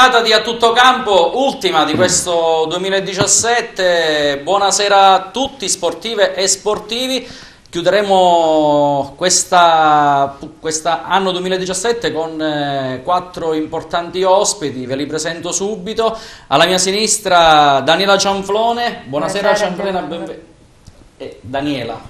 Puntata di A Tutto Campo, ultima di questo 2017. Buonasera a tutti, sportive e sportivi. Chiuderemo quest'anno 2017 con 4 importanti ospiti. Ve li presento subito. Alla mia sinistra Daniela Cianflone. Buonasera Cianflone. Daniela,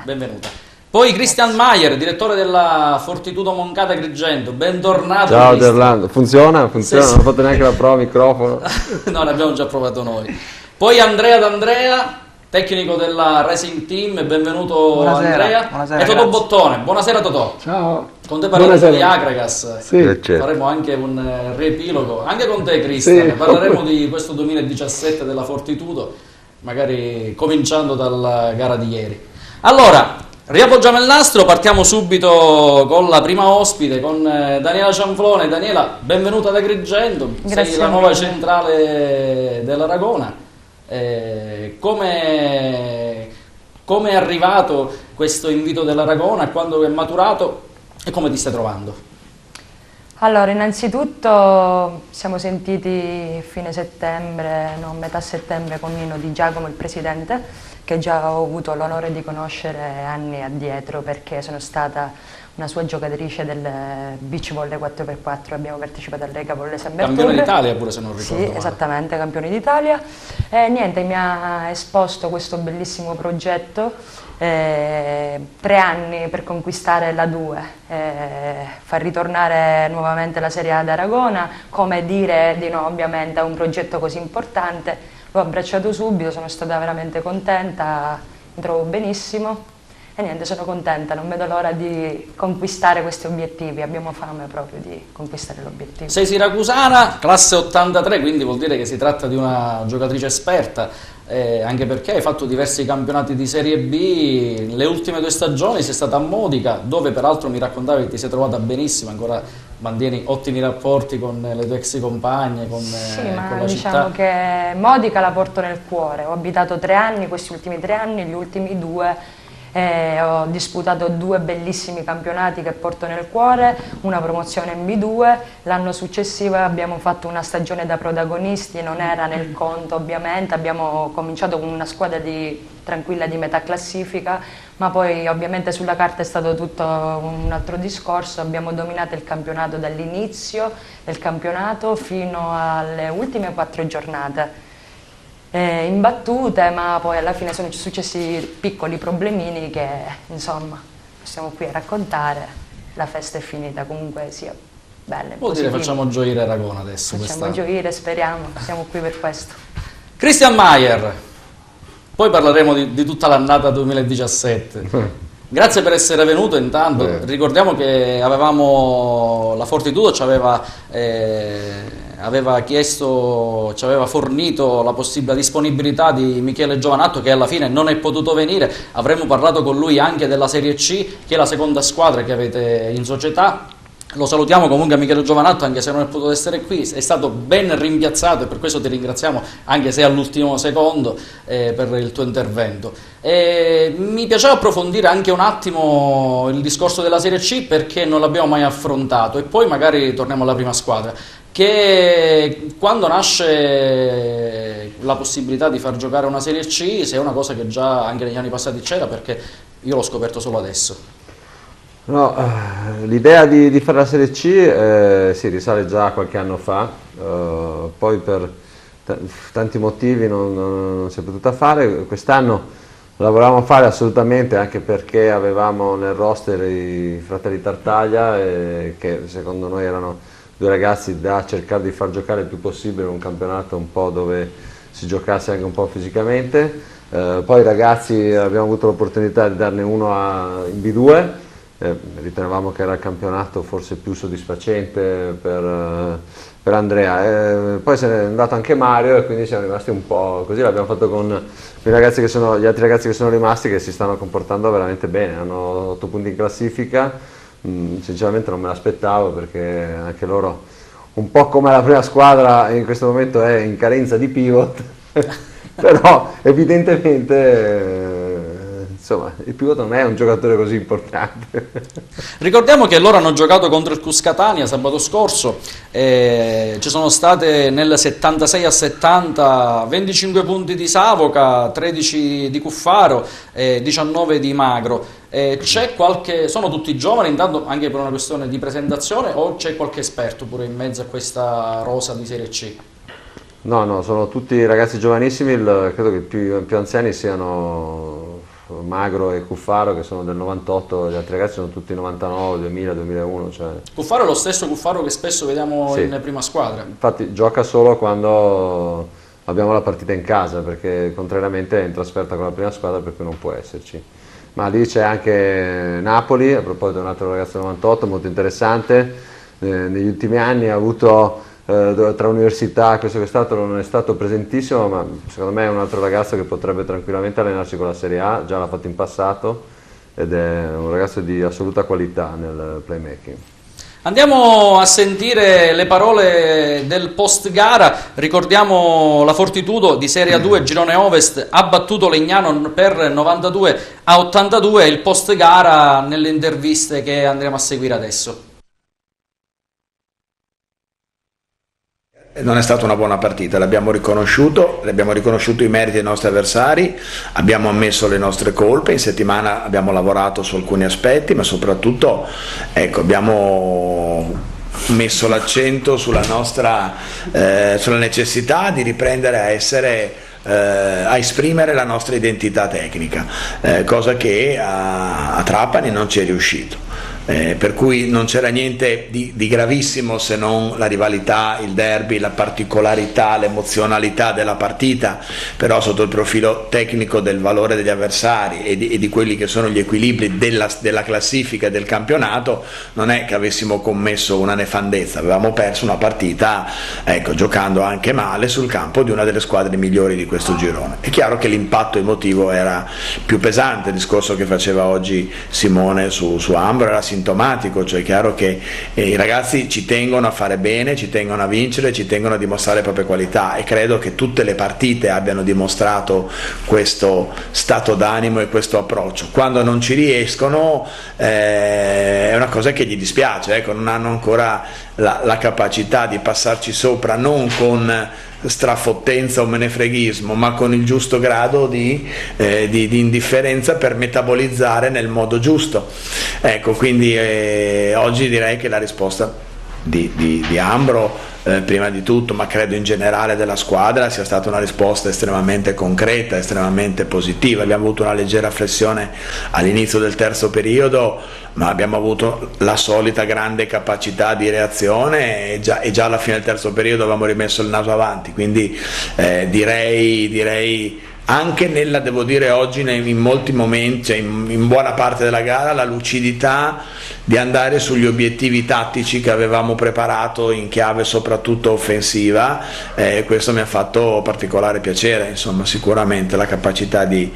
benvenuta. Poi Christian Maier, direttore della Fortitudo Moncada Agrigento, bentornato. Ciao Gerlando, funziona? Sì. Non ho fatto neanche la prova microfono. No, l'abbiamo già provato noi. Poi Andrea D'Andrea, tecnico della Racing Team, benvenuto. Buonasera, Andrea. buonasera, e Totò Bottone, buonasera Totò. Ciao. Con te parleremo di Agragas, Sì. faremo anche un riepilogo, anche con te Christian, Sì. Parleremo di questo 2017 della Fortitudo, magari cominciando dalla gara di ieri. Allora, riappoggiamo il nastro, partiamo subito con la prima ospite, con Daniela Cianflone. Daniela, benvenuta ad Agrigento, sei la nuova centrale dell'Aragona. Come è arrivato questo invito dell'Aragona, quando è maturato e come ti stai trovando? Allora, innanzitutto siamo sentiti fine settembre, no, metà settembre con Nino Di Giacomo, il presidente, che già ho avuto l'onore di conoscere anni addietro perché sono stata una sua giocatrice del beach volley 4x4, abbiamo partecipato alla Lega Volley San Bertone. Campione d'Italia pure, se non ricordo male. Sì, esattamente, campione d'Italia. E niente, mi ha esposto questo bellissimo progetto, 3 anni per conquistare la 2, far ritornare nuovamente la Serie A ad Aragona, come dire di no ovviamente a un progetto così importante. L'ho abbracciato subito, sono stata veramente contenta, mi trovo benissimo. E niente, sono contenta, non vedo l'ora di conquistare questi obiettivi, abbiamo fame proprio di conquistare l'obiettivo. Sei siracusana, classe 83, quindi vuol dire che si tratta di una giocatrice esperta, anche perché hai fatto diversi campionati di Serie B, le ultime 2 stagioni sei stata a Modica, dove peraltro mi raccontavi che ti sei trovata benissimo, ancora mantieni ottimi rapporti con le tue ex compagne, con la diciamo città. Che Modica la porto nel cuore, ho abitato 3 anni, questi ultimi 3 anni, gli ultimi 2... ho disputato 2 bellissimi campionati che porto nel cuore, una promozione in B2, l'anno successivo abbiamo fatto una stagione da protagonisti, non era nel conto ovviamente, abbiamo cominciato con una squadra tranquilla di metà classifica, ma poi ovviamente sulla carta è stato tutto un altro discorso, abbiamo dominato il campionato dall'inizio del campionato fino alle ultime 4 giornate. Imbattute, ma poi alla fine sono successi piccoli problemini che insomma stiamo qui a raccontare. La festa è finita, comunque sia bella. Vuol dire facciamo gioire Aragona adesso. Facciamo gioire, speriamo, siamo qui per questo. Christian Maier, poi parleremo di tutta l'annata 2017. Grazie per essere venuto intanto. Ricordiamo che avevamo la Fortitudo ci aveva chiesto, ci aveva fornito la disponibilità di Michele Giovanatto, che alla fine non è potuto venire. Avremmo parlato con lui anche della Serie C, che è la seconda squadra che avete in società. Lo salutiamo comunque a Michele Giovanatto, anche se non è potuto essere qui, è stato ben rimpiazzato e per questo ti ringraziamo, anche se all'ultimo secondo, per il tuo intervento. Mi piaceva approfondire anche un attimo il discorso della Serie C, perché non l'abbiamo mai affrontato, e poi magari torniamo alla prima squadra. Che quando nasce la possibilità di far giocare una Serie C, se è una cosa che già anche negli anni passati c'era, perché io l'ho scoperto solo adesso. No, l'idea di fare la Serie C si risale già a qualche anno fa, poi per tanti motivi non si è potuta fare. Quest'anno lavoravamo a fare assolutamente, anche perché avevamo nel roster i fratelli Tartaglia, che secondo noi erano 2 ragazzi da cercare di far giocare il più possibile in un campionato un po' dove si giocasse anche un po' fisicamente. Poi i ragazzi abbiamo avuto l'opportunità di darne uno in B2, ritenevamo che era il campionato forse più soddisfacente per Andrea. Poi se n'è andato anche Mario e quindi siamo rimasti un po' così. L'abbiamo fatto con gli altri ragazzi che sono rimasti, che si stanno comportando veramente bene, hanno 8 punti in classifica. Sinceramente non me l'aspettavo, perché anche loro, un po' come la prima squadra, in questo momento è in carenza di pivot però evidentemente insomma il pilota non è un giocatore così importante. Ricordiamo che loro hanno giocato contro il Cus Catania sabato scorso, ci sono state nel 76-70 25 punti di Savoca, 13 di Cuffaro, 19 di Magro. C'è sono tutti giovani, intanto anche per una questione di presentazione, o c'è qualche esperto pure in mezzo a questa rosa di Serie C? No, sono tutti ragazzi giovanissimi, credo che i più anziani siano Magro e Cuffaro, che sono del 98, gli altri ragazzi sono tutti 99, 2000, 2001. Cioè... Cuffaro è lo stesso Cuffaro che spesso vediamo sì, in prima squadra. Infatti gioca solo quando abbiamo la partita in casa, perché contrariamente è in trasferta con la prima squadra, per cui non può esserci. Ma lì c'è anche Napoli, a proposito di un altro ragazzo del 98, molto interessante, negli ultimi anni ha avuto... tra università, questo che è stato non è stato presentissimo, ma secondo me è un altro ragazzo che potrebbe tranquillamente allenarsi con la Serie A, già l'ha fatto in passato ed è un ragazzo di assoluta qualità nel playmaking. Andiamo a sentire le parole del post gara. Ricordiamo la Fortitudo di Serie A2 Girone Ovest ha battuto Legnano per 92-82, il post gara nelle interviste che andremo a seguire adesso. Non è stata una buona partita, l'abbiamo riconosciuto i meriti dei nostri avversari, abbiamo ammesso le nostre colpe, in settimana abbiamo lavorato su alcuni aspetti, ma soprattutto abbiamo messo l'accento sulla necessità di riprendere a esprimere la nostra identità tecnica, cosa che a Trapani non ci è riuscito. Per cui non c'era niente di gravissimo se non la rivalità, il derby, la particolarità, l'emozionalità della partita, però sotto il profilo tecnico del valore degli avversari e di quelli che sono gli equilibri della classifica e del campionato, non è che avessimo commesso una nefandezza, avevamo perso una partita giocando anche male sul campo di una delle squadre migliori di questo girone. È chiaro che l'impatto emotivo era più pesante, il discorso che faceva oggi Simone su Ambro era sintomatico, cioè è chiaro che i ragazzi ci tengono a fare bene, ci tengono a vincere, ci tengono a dimostrare le proprie qualità e credo che tutte le partite abbiano dimostrato questo stato d'animo e questo approccio. Quando non ci riescono è una cosa che gli dispiace, non hanno ancora la capacità di passarci sopra, non con strafottenza o menefreghismo, ma con il giusto grado di indifferenza per metabolizzare nel modo giusto. Quindi oggi direi che la risposta di Ambro prima di tutto, ma credo in generale della squadra, sia stata una risposta estremamente concreta, estremamente positiva. Abbiamo avuto una leggera flessione all'inizio del terzo periodo, ma abbiamo avuto la solita grande capacità di reazione e già alla fine del terzo periodo avevamo rimesso il naso avanti, quindi direi anche devo dire oggi in molti momenti, cioè in buona parte della gara, la lucidità di andare sugli obiettivi tattici che avevamo preparato in chiave soprattutto offensiva, questo mi ha fatto particolare piacere, insomma sicuramente la capacità di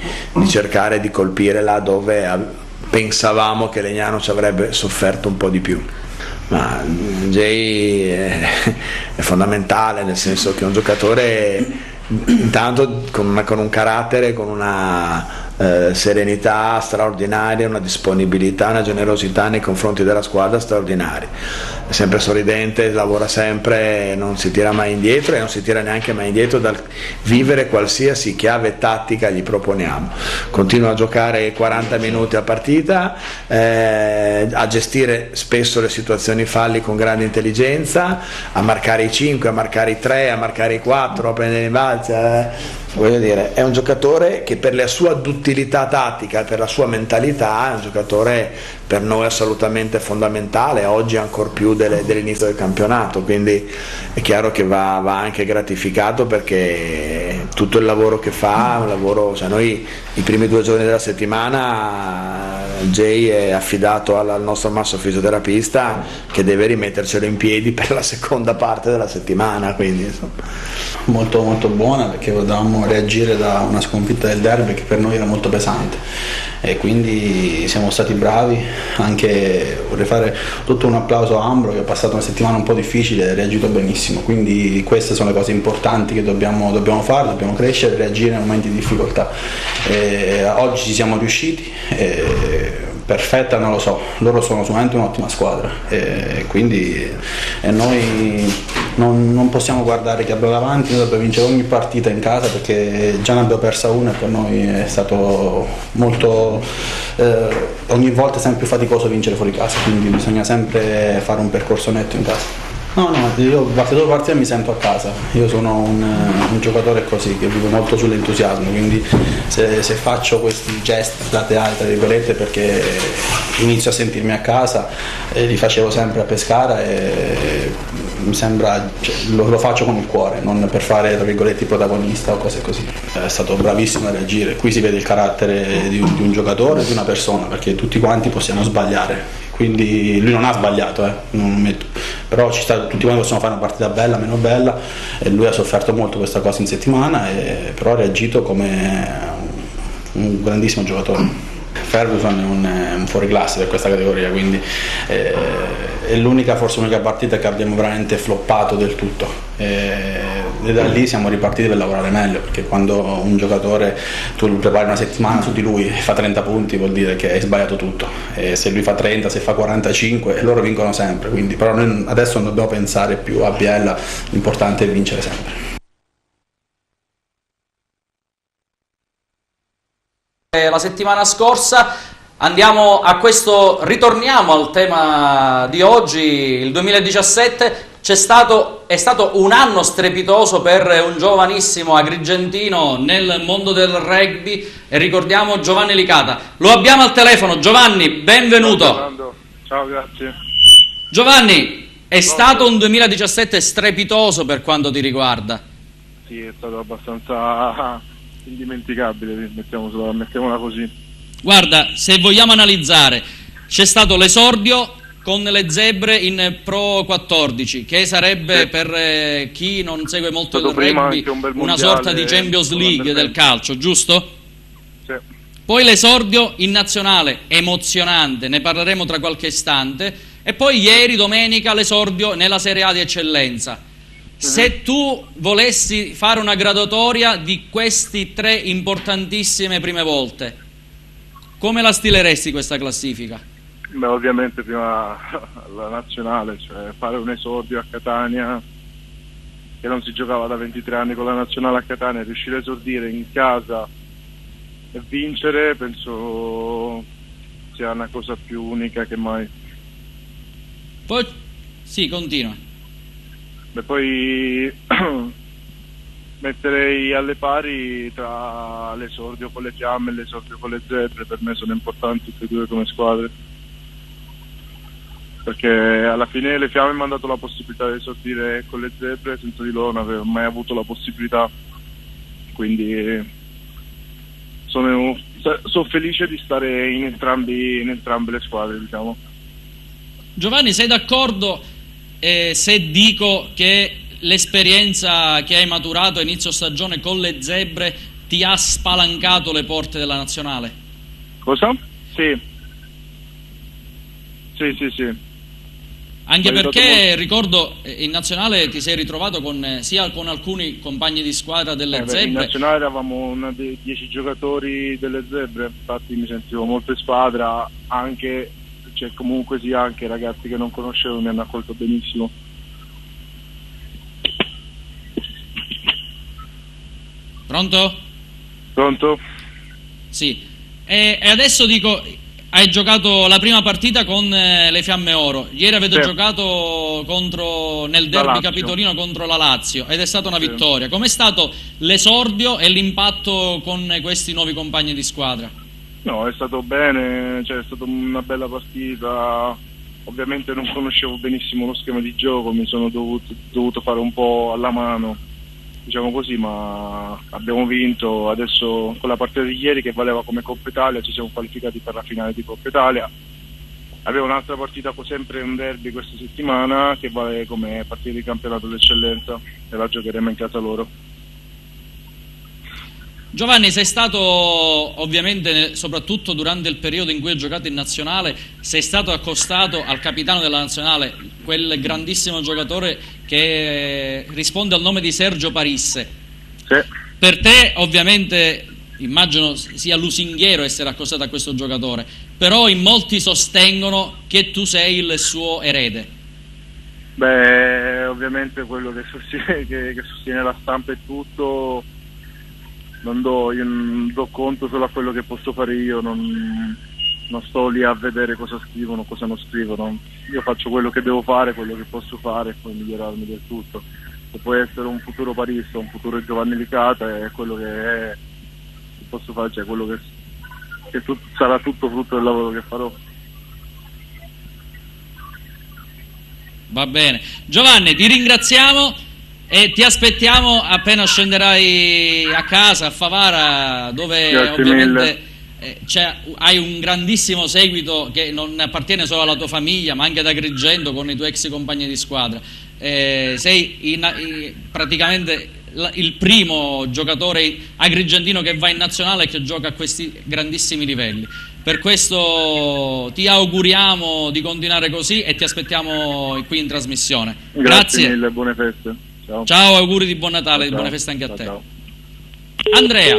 cercare di colpire là dove pensavamo che Legnano ci avrebbe sofferto un po' di più. Ma Jay è fondamentale, nel senso che è un giocatore intanto con un carattere, con una serenità straordinaria, una disponibilità, una generosità nei confronti della squadra straordinaria. È sempre sorridente, lavora sempre, non si tira mai indietro e non si tira neanche mai indietro dal vivere qualsiasi chiave tattica gli proponiamo. Continua a giocare 40 minuti a partita, a gestire spesso le situazioni falli con grande intelligenza, a marcare i 5, a marcare i 3, a marcare i 4, a prendere i balzi. Voglio dire, è un giocatore che per la sua duttilità tattica, per la sua mentalità, è un giocatore per noi assolutamente fondamentale, oggi ancor più dell'inizio del campionato, quindi è chiaro che va anche gratificato, perché tutto il lavoro che fa è un lavoro, cioè noi i primi 2 giorni della settimana Jay è affidato al nostro masso fisioterapista che deve rimettercelo in piedi per la seconda parte della settimana, quindi insomma. Molto molto buona, perché volevamo reagire da una sconfitta del derby che per noi era molto pesante, e quindi siamo stati bravi. Anche vorrei fare tutto un applauso a Ambro, che ha passato una settimana un po' difficile e ha reagito benissimo, quindi queste sono le cose importanti che dobbiamo fare, dobbiamo crescere, reagire nei momenti di difficoltà. Oggi ci siamo riusciti, perfetta non lo so, loro sono sicuramente un'ottima squadra, quindi noi non possiamo guardare chi abbiamo davanti, noi dobbiamo vincere ogni partita in casa, perché già ne abbiamo persa una e per noi è stato molto, ogni volta è sempre più faticoso vincere fuori casa, quindi bisogna sempre fare un percorso netto in casa. No, io guardo due partite e mi sento a casa, io sono un giocatore così, che vive molto sull'entusiasmo, quindi se faccio questi gesti laterali tra virgolette perché inizio a sentirmi a casa, li facevo sempre a Pescara e mi sembra, lo faccio con il cuore, non per fare tra virgolette protagonista o cose così. È stato bravissimo a reagire, qui si vede il carattere di un giocatore e di una persona, perché tutti quanti possiamo sbagliare. Quindi lui non ha sbagliato, però tutti quanti possiamo fare una partita bella, meno bella, e lui ha sofferto molto questa cosa in settimana, però ha reagito come un grandissimo giocatore. Ferguson è un fuoriclasse per questa categoria, quindi è forse l'unica partita che abbiamo veramente floppato del tutto, e da lì siamo ripartiti per lavorare meglio, perché quando un giocatore tu lo prepari una settimana su di lui e fa 30 punti vuol dire che hai sbagliato tutto, e se lui fa 30, se fa 45 loro vincono sempre, quindi però noi adesso non dobbiamo pensare più a Biella, l'importante è vincere sempre. La settimana scorsa ritorniamo al tema di oggi, il 2017 è stato un anno strepitoso per un giovanissimo agrigentino nel mondo del rugby, e ricordiamo Giovanni Licata. Lo abbiamo al telefono. Giovanni, benvenuto. Ciao, grazie. Giovanni, è stato un 2017 strepitoso per quanto ti riguarda? Sì, è stato abbastanza indimenticabile, mettiamola così. Guarda, se vogliamo analizzare, c'è stato l'esordio con le Zebre in Pro 14, che sarebbe, per chi non segue molto il rugby, una sorta di Champions League del calcio, giusto? Sì. Poi l'esordio in nazionale, emozionante, ne parleremo tra qualche istante, e poi ieri, domenica, l'esordio nella Serie A di eccellenza. Se tu volessi fare una graduatoria di questi 3 importantissime prime volte, come la stileresti questa classifica? Beh, ovviamente prima la nazionale, cioè fare un esordio a Catania, che non si giocava da 23 anni con la nazionale a Catania, riuscire a esordire in casa e vincere, penso sia una cosa più unica che mai. Poi, sì, continua. Beh, poi metterei alle pari tra l'esordio con le Fiamme e l'esordio con le Zebre, per me sono importanti tutte e due come squadre, perché alla fine le Fiamme mi hanno dato la possibilità di esordire con le Zebre, senza di loro non avevo mai avuto la possibilità, quindi sono felice di stare in entrambe le squadre, diciamo. Giovanni, sei d'accordo se dico che l'esperienza che hai maturato a inizio stagione con le Zebre ti ha spalancato le porte della nazionale? Cosa? Sì. Sì. Anche perché ricordo in nazionale ti sei ritrovato sia con alcuni compagni di squadra delle Zebre. In nazionale eravamo una dei 10 giocatori delle Zebre, infatti mi sentivo molto in squadra, anche comunque sia anche ragazzi che non conoscevo mi hanno accolto benissimo. Pronto? Pronto? Sì. E adesso dico, hai giocato la prima partita con le Fiamme Oro, ieri avete giocato nel derby capitolino contro la Lazio ed è stata una vittoria. Com'è stato l'esordio e l'impatto con questi nuovi compagni di squadra? No, è stato bene, è stata una bella partita. Ovviamente non conoscevo benissimo lo schema di gioco, mi sono dovuto fare un po' alla mano, diciamo così, ma abbiamo vinto. Adesso con la partita di ieri, che valeva come Coppa Italia, ci siamo qualificati per la finale di Coppa Italia. Abbiamo un'altra partita, sempre un derby questa settimana, che vale come partita di campionato d'eccellenza, e la giocheremo in casa loro. Giovanni, sei stato ovviamente, soprattutto durante il periodo in cui hai giocato in nazionale, sei stato accostato al capitano della nazionale, quel grandissimo giocatore che risponde al nome di Sergio Parisse. Sì. Per te ovviamente immagino sia lusinghiero essere accostato a questo giocatore, però in molti sostengono che tu sei il suo erede. Beh, ovviamente quello che sostiene la stampa e tutto, io non do conto solo a quello che posso fare io, non sto lì a vedere cosa scrivono, cosa non scrivono. Io faccio quello che devo fare, quello che posso fare e poi migliorarmi del tutto. Se può essere un futuro Parisse, un futuro Giovanni Licata, è quello che posso fare, cioè quello che sarà tutto frutto del lavoro che farò. Va bene. Giovanni, ti ringraziamo e ti aspettiamo appena scenderai a casa, a Favara, dove Grazie ovviamente hai un grandissimo seguito che non appartiene solo alla tua famiglia, ma anche ad Agrigento con i tuoi ex compagni di squadra. Sei praticamente il primo giocatore agrigentino che va in nazionale e che gioca a questi grandissimi livelli. Per questo ti auguriamo di continuare così e ti aspettiamo qui in trasmissione. Grazie mille, buone feste. Ciao. Ciao, auguri di buon Natale, di buone feste anche a te. Ciao. Andrea,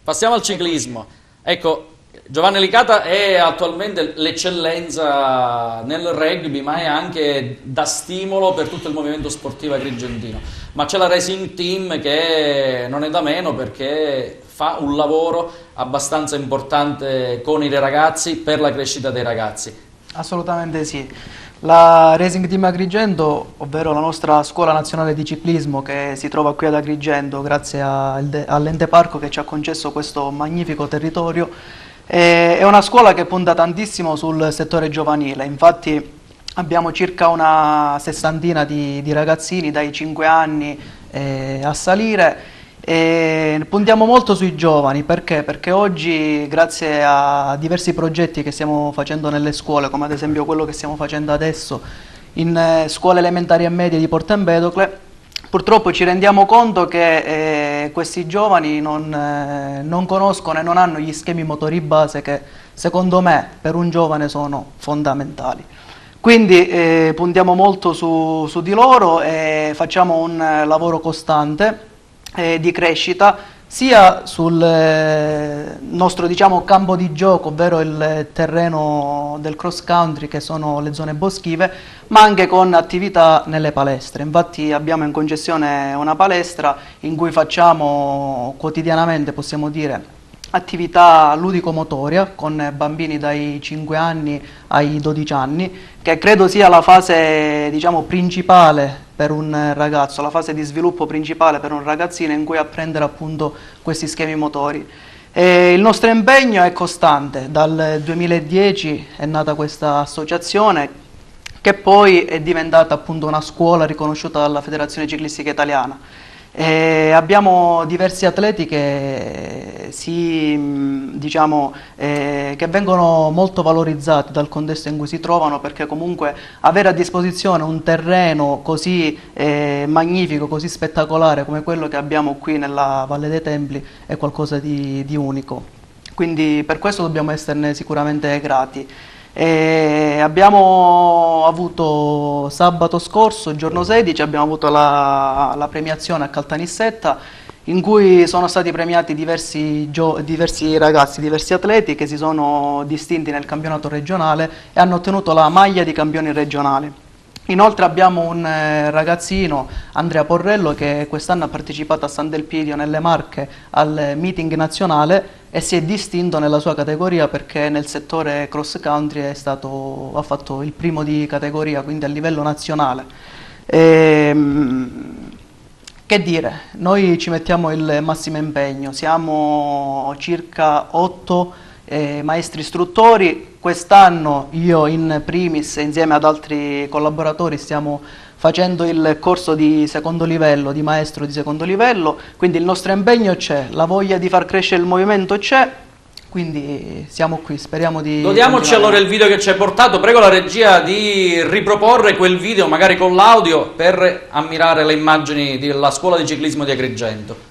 passiamo al ciclismo. Ecco, Giovanni Licata è attualmente l'eccellenza nel rugby, ma è anche da stimolo per tutto il movimento sportivo agrigentino. Ma c'è la Racing Team che non è da meno, perché fa un lavoro abbastanza importante con i ragazzi per la crescita dei ragazzi. Assolutamente sì. La Racing Team Agrigento, ovvero la nostra scuola nazionale di ciclismo che si trova qui ad Agrigento grazie all'ente parco che ci ha concesso questo magnifico territorio, è una scuola che punta tantissimo sul settore giovanile. Infatti abbiamo circa una sessantina di ragazzini dai 5 anni a salire. E puntiamo molto sui giovani, perché? Perché oggi, grazie a diversi progetti che stiamo facendo nelle scuole, come ad esempio quello che stiamo facendo adesso in scuole elementari e medie di Porto Empedocle, purtroppo ci rendiamo conto che questi giovani non conoscono e non hanno gli schemi motori base che secondo me per un giovane sono fondamentali. Quindi puntiamo molto su di loro e facciamo un lavoro costante di crescita sia sul nostro campo di gioco, ovvero il terreno del cross country che sono le zone boschive, ma anche con attività nelle palestre. Infatti abbiamo in concessione una palestra in cui facciamo quotidianamente, possiamo dire, attività ludico-motoria con bambini dai 5 anni ai 12 anni, che credo sia la fase principale per un ragazzo, la fase di sviluppo principale per un ragazzino in cui apprendere appunto questi schemi motori. Il nostro impegno è costante, dal 2010 è nata questa associazione che poi è diventata appunto una scuola riconosciuta dalla Federazione Ciclistica Italiana. Abbiamo diversi atleti che che vengono molto valorizzati dal contesto in cui si trovano, perché comunque avere a disposizione un terreno così magnifico, così spettacolare come quello che abbiamo qui nella Valle dei Templi è qualcosa di unico. Quindi per questo dobbiamo esserne sicuramente grati. Abbiamo avuto sabato scorso, giorno 16, abbiamo avuto la premiazione a Caltanissetta, in cui sono stati premiati diversi ragazzi, diversi atleti che si sono distinti nel campionato regionale e hanno ottenuto la maglia di campioni regionali. Inoltre abbiamo un ragazzino, Andrea Porrello, che quest'anno ha partecipato a Sant'Elpidio nelle Marche al meeting nazionale e si è distinto nella sua categoria, perché nel settore cross country ha fatto il primo di categoria, quindi a livello nazionale. Che dire, noi ci mettiamo il massimo impegno, siamo circa 8 maestri istruttori. Quest'anno io in primis insieme ad altri collaboratori stiamo facendo il corso di secondo livello, di maestro di secondo livello, quindi il nostro impegno c'è, la voglia di far crescere il movimento c'è, quindi siamo qui, speriamo di... Godiamoci allora il video che ci hai portato, prego la regia di riproporre quel video magari con l'audio per ammirare le immagini della scuola di ciclismo di Agrigento.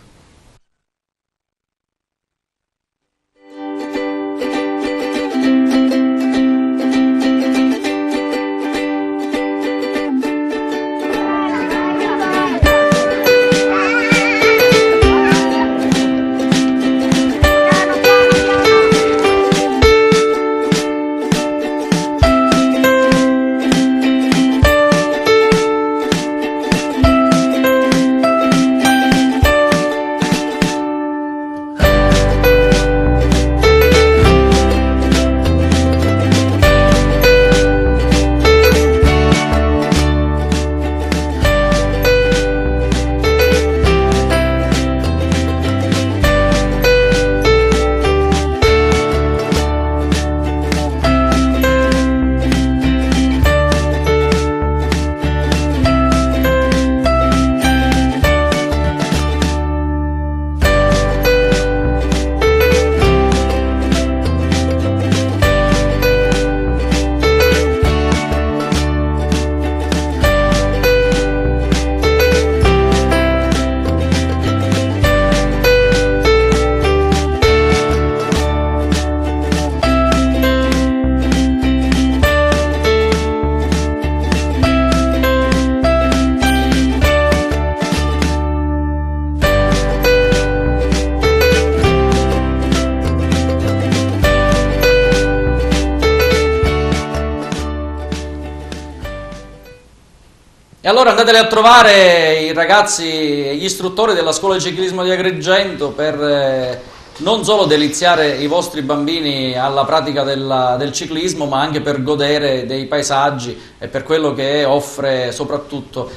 Allora andateli a trovare i ragazzi, gli istruttori della scuola di ciclismo di Agrigento per non solo deliziare i vostri bambini alla pratica del ciclismo, ma anche per godere dei paesaggi e per quello che offre soprattutto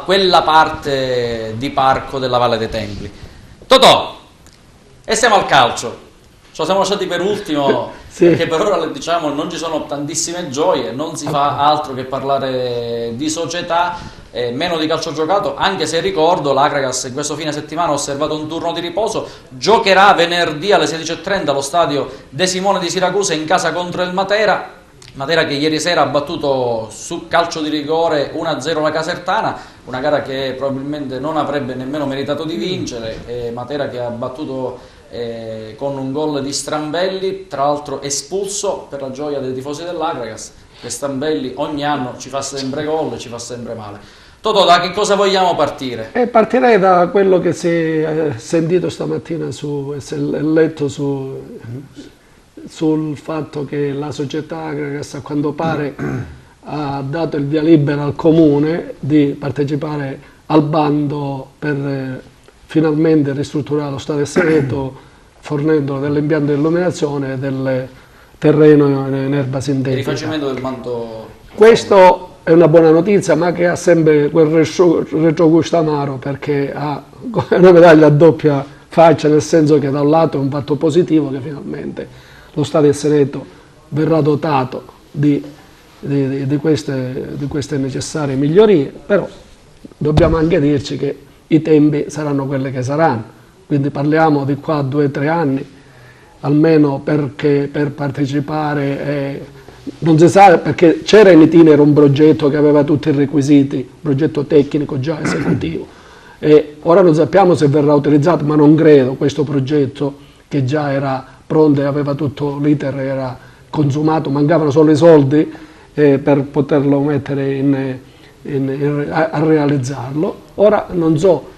quella parte di parco della Valle dei Templi. Totò, e siamo al calcio. Ce lo siamo lasciati per ultimo, sì, perché per ora, diciamo, non ci sono tantissime gioie, non si fa altro che parlare di società, meno di calcio giocato, anche se ricordo l'Agragas in questo fine settimana ha osservato un turno di riposo, giocherà venerdì alle 16:30 allo stadio De Simone di Siracusa in casa contro il Matera che ieri sera ha battuto su calcio di rigore 1-0 la Casertana, una gara che probabilmente non avrebbe nemmeno meritato di vincere, Matera che ha battuto con un gol di Strambelli, tra l'altro espulso per la gioia dei tifosi dell'Agragas, che Strambelli ogni anno ci fa sempre gol e ci fa sempre male. Totò, da che cosa vogliamo partire? Partirei da quello che si è sentito stamattina e letto sul fatto che la società Agragas, a quanto pare, ha dato il via libera al comune di partecipare al bando per finalmente ristrutturare lo stadio Seneto, fornendo dell'impianto di illuminazione e del terreno in erba sintetica. Il rifacimento del manto. Questo è una buona notizia, ma che ha sempre quel retrogusto amaro, perché ha una medaglia a doppia faccia, nel senso che da un lato è un fatto positivo che finalmente lo stadio Seneto verrà dotato di queste necessarie migliorie, però dobbiamo anche dirci che i tempi saranno quelli che saranno, quindi parliamo di qua a 2 o 3 anni, almeno perché per partecipare non si sa, perché c'era in itinere un progetto che aveva tutti i requisiti, un progetto tecnico già esecutivo, e ora non sappiamo se verrà utilizzato, ma non credo. Questo progetto, che già era pronto e aveva tutto l'iter, era consumato, mancavano solo i soldi per poterlo mettere a realizzarlo. Ora non so,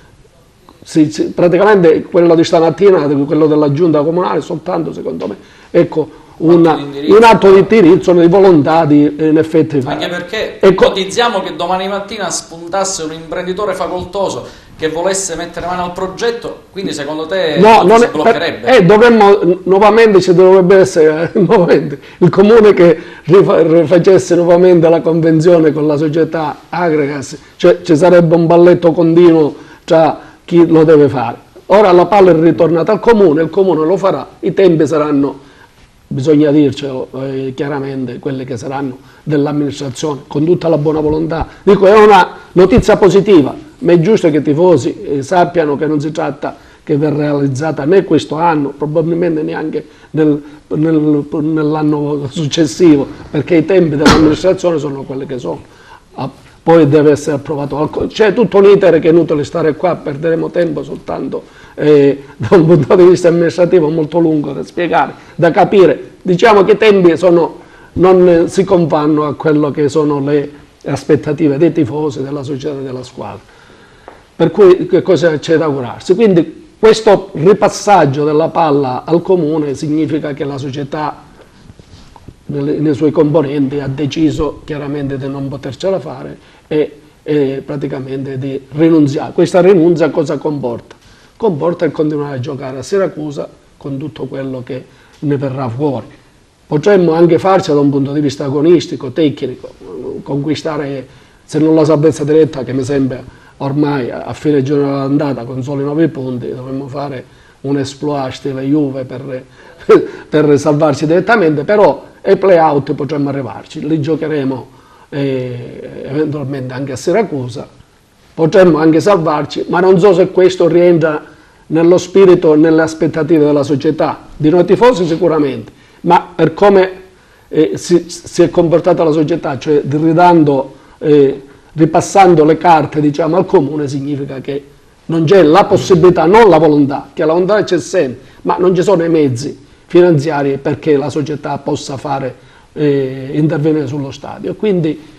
praticamente quello di stamattina, quello della giunta comunale, soltanto secondo me, ecco, un atto di indirizzo, di volontà di in effetti fare. Anche perché ipotizziamo che domani mattina spuntasse un imprenditore facoltoso che volesse mettere mano al progetto, quindi secondo te non si bloccherebbe? Ci dovrebbe essere il comune che rifacesse nuovamente la convenzione con la società Agragas, cioè ci sarebbe un balletto continuo tra chi lo deve fare. Ora la palla è ritornata al comune, il comune lo farà, i tempi saranno, bisogna dircelo chiaramente, quelli che saranno dell'amministrazione, con tutta la buona volontà. Dico, è una notizia positiva, ma è giusto che i tifosi sappiano che non si tratta che verrà realizzata né questo anno, probabilmente neanche nell'anno successivo, perché i tempi dell'amministrazione sono quelli che sono. Poi deve essere approvato, c'è tutto un iter che è inutile stare qua, perderemo tempo soltanto da un punto di vista amministrativo molto lungo da spiegare, da capire. Diciamo che i tempi non si confanno a quello che sono le aspettative dei tifosi, della società e della squadra. Per cui che cosa c'è da augurarsi? Quindi questo ripassaggio della palla al comune significa che la società nei suoi componenti ha deciso chiaramente di non potercela fare e praticamente di rinunziare. Questa rinuncia cosa comporta? Comporta il continuare a giocare a Siracusa con tutto quello che ne verrà fuori. Potremmo anche farci da un punto di vista agonistico, tecnico, conquistare, se non la salvezza diretta, che mi sembra ormai a fine giornata andata con soli 9 punti, dovremmo fare un exploit stile Juve per salvarci direttamente, però ai play-out potremmo arrivarci, li giocheremo eventualmente anche a Siracusa, potremmo anche salvarci, ma non so se questo rientra nello spirito e nelle aspettative della società, di noi tifosi sicuramente, ma per come si è comportata la società, cioè ripassando le carte, diciamo, al comune, significa che non c'è la possibilità, non la volontà, che la volontà c'è sempre, ma non ci sono i mezzi finanziari perché la società possa intervenire sullo stadio. Quindi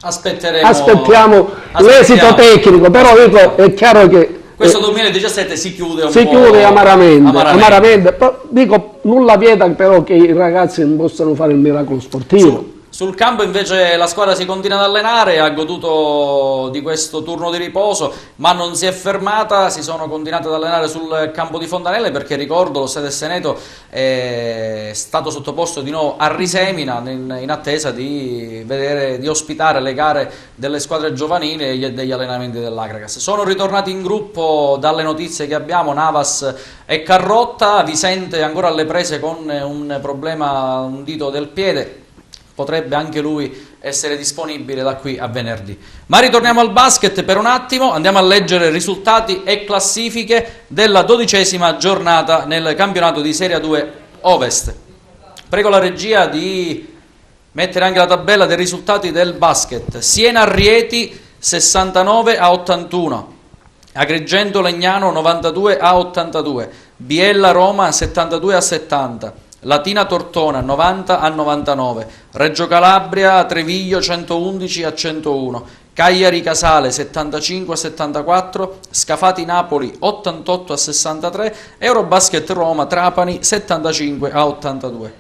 aspettiamo l'esito tecnico, però dico, è chiaro che questo 2017 si chiude amaramente. Dico, nulla vieta però che i ragazzi non possano fare il miracolo sportivo. Sul campo invece la squadra si continua ad allenare, ha goduto di questo turno di riposo, ma non si è fermata, si sono continuate ad allenare sul campo di Fontanelle, perché ricordo lo Stade Seneto è stato sottoposto di nuovo a risemina in attesa di ospitare le gare delle squadre giovanili e degli allenamenti dell'Agragas. Sono ritornati in gruppo, dalle notizie che abbiamo, Navas e Carrotta. Vicente ancora alle prese con un problema, un dito del piede, potrebbe anche lui essere disponibile da qui a venerdì. Ma ritorniamo al basket per un attimo, andiamo a leggere risultati e classifiche della 12ª giornata nel campionato di Serie 2 Ovest. Prego la regia di mettere anche la tabella dei risultati del basket. Siena-Rieti 69-81, Agrigento-Legnano 92-82, Biella-Roma 72-70, Latina-Tortona 90-99, Reggio Calabria-Treviglio 111-101, Cagliari-Casale 75-74, Scafati-Napoli 88-63, Eurobasket Roma-Trapani 75-82.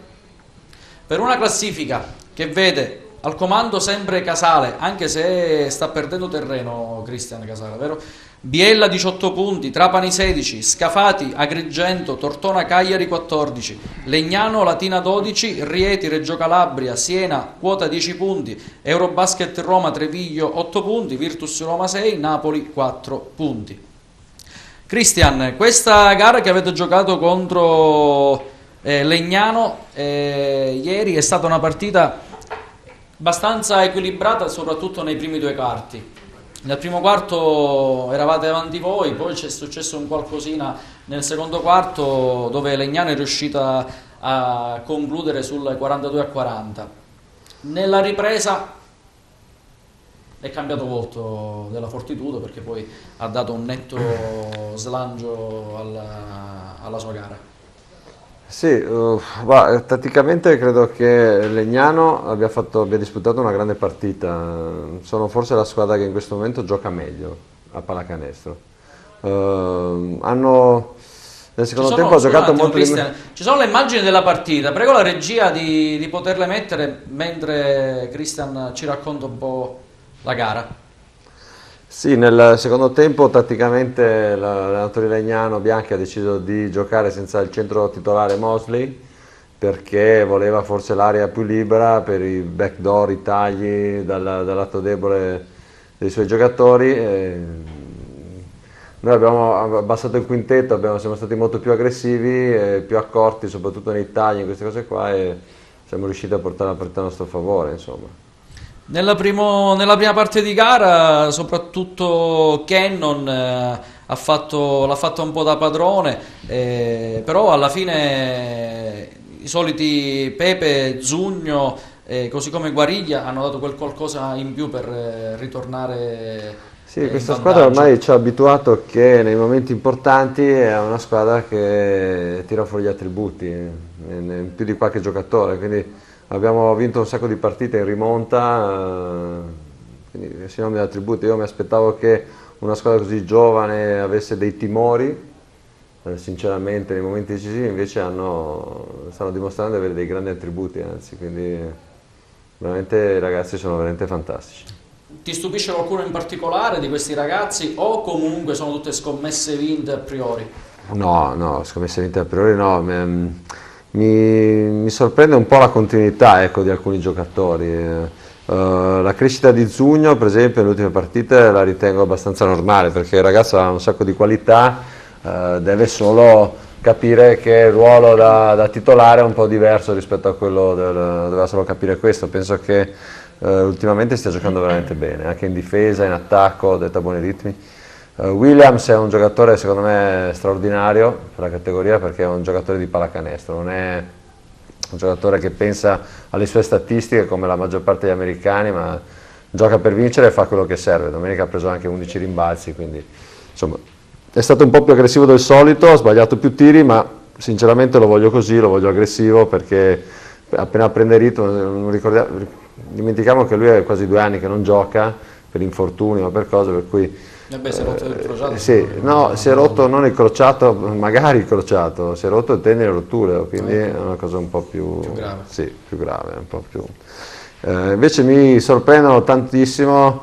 Per una classifica che vede al comando sempre Casale, anche se sta perdendo terreno Cristian Casale, vero? Biella 18 punti, Trapani 16, Scafati, Agrigento, Tortona, Cagliari 14, Legnano, Latina 12, Rieti, Reggio Calabria, Siena, quota 10 punti, Eurobasket Roma, Treviglio 8 punti, Virtus Roma 6, Napoli 4 punti. Cristian, questa gara che avete giocato contro Legnano ieri è stata una partita abbastanza equilibrata, soprattutto nei primi due quarti. Nel primo quarto eravate avanti voi, poi c'è successo un qualcosina nel secondo quarto dove Legnano è riuscita a concludere sul 42-40. Nella ripresa è cambiato volto della Fortitudo, perché poi ha dato un netto slancio alla sua gara. Sì, tatticamente credo che Legnano abbia disputato una grande partita. Sono forse la squadra che in questo momento gioca meglio a pallacanestro. Nel secondo tempo ha giocato molto di meno. Ci sono le immagini della partita, prego la regia di poterle mettere mentre Cristian ci racconta un po' la gara. Sì, nel secondo tempo tatticamente l'allenatore Legnano Bianchi ha deciso di giocare senza il centro titolare Mosley, perché voleva forse l'area più libera per i backdoor, i tagli dal lato debole dei suoi giocatori. Noi abbiamo abbassato il quintetto, siamo stati molto più aggressivi, più accorti soprattutto nei tagli, in queste cose qua, e siamo riusciti a portare la partita a nostro favore, insomma. Nella prima parte di gara soprattutto Cannon l'ha fatto un po' da padrone, però alla fine i soliti Pepe, Zugno, così come Guariglia hanno dato quel qualcosa in più per ritornare. Sì, questa squadra ormai ci ha abituato che nei momenti importanti è una squadra che tira fuori gli attributi, più di qualche giocatore, quindi abbiamo vinto un sacco di partite in rimonta, quindi sinonimo di attributi. Io mi aspettavo che una squadra così giovane avesse dei timori, sinceramente nei momenti decisivi, invece stanno dimostrando di avere dei grandi attributi, anzi, quindi veramente i ragazzi sono veramente fantastici. Ti stupisce qualcuno in particolare di questi ragazzi o comunque sono tutte scommesse vinte a priori? No, scommesse vinte a priori no. Mi sorprende un po' la continuità, ecco, di alcuni giocatori. La crescita di Zugno, per esempio, nelle ultime partite la ritengo abbastanza normale, perché il ragazzo ha un sacco di qualità, deve solo capire che il ruolo da titolare è un po' diverso rispetto a quello doveva solo capire questo. Penso che ultimamente stia giocando veramente bene, anche in difesa, in attacco, detta buoni ritmi. Williams è un giocatore secondo me straordinario per la categoria, perché è un giocatore di pallacanestro, non è un giocatore che pensa alle sue statistiche come la maggior parte degli americani, ma gioca per vincere e fa quello che serve. Domenica ha preso anche 11 rimbalzi, quindi insomma è stato un po' più aggressivo del solito, ha sbagliato più tiri, ma sinceramente lo voglio così, lo voglio aggressivo, perché appena prende ritmo, dimentichiamo che lui è quasi 2 anni che non gioca per infortuni o per cose, per cui si è rotto il crociato? Sì, no, si è rotto non il crociato, magari il crociato, si è rotto il tendine rotuleo, quindi è una cosa un po' più grave. Sì, più grave, un po' più. Invece mi sorprendono tantissimo,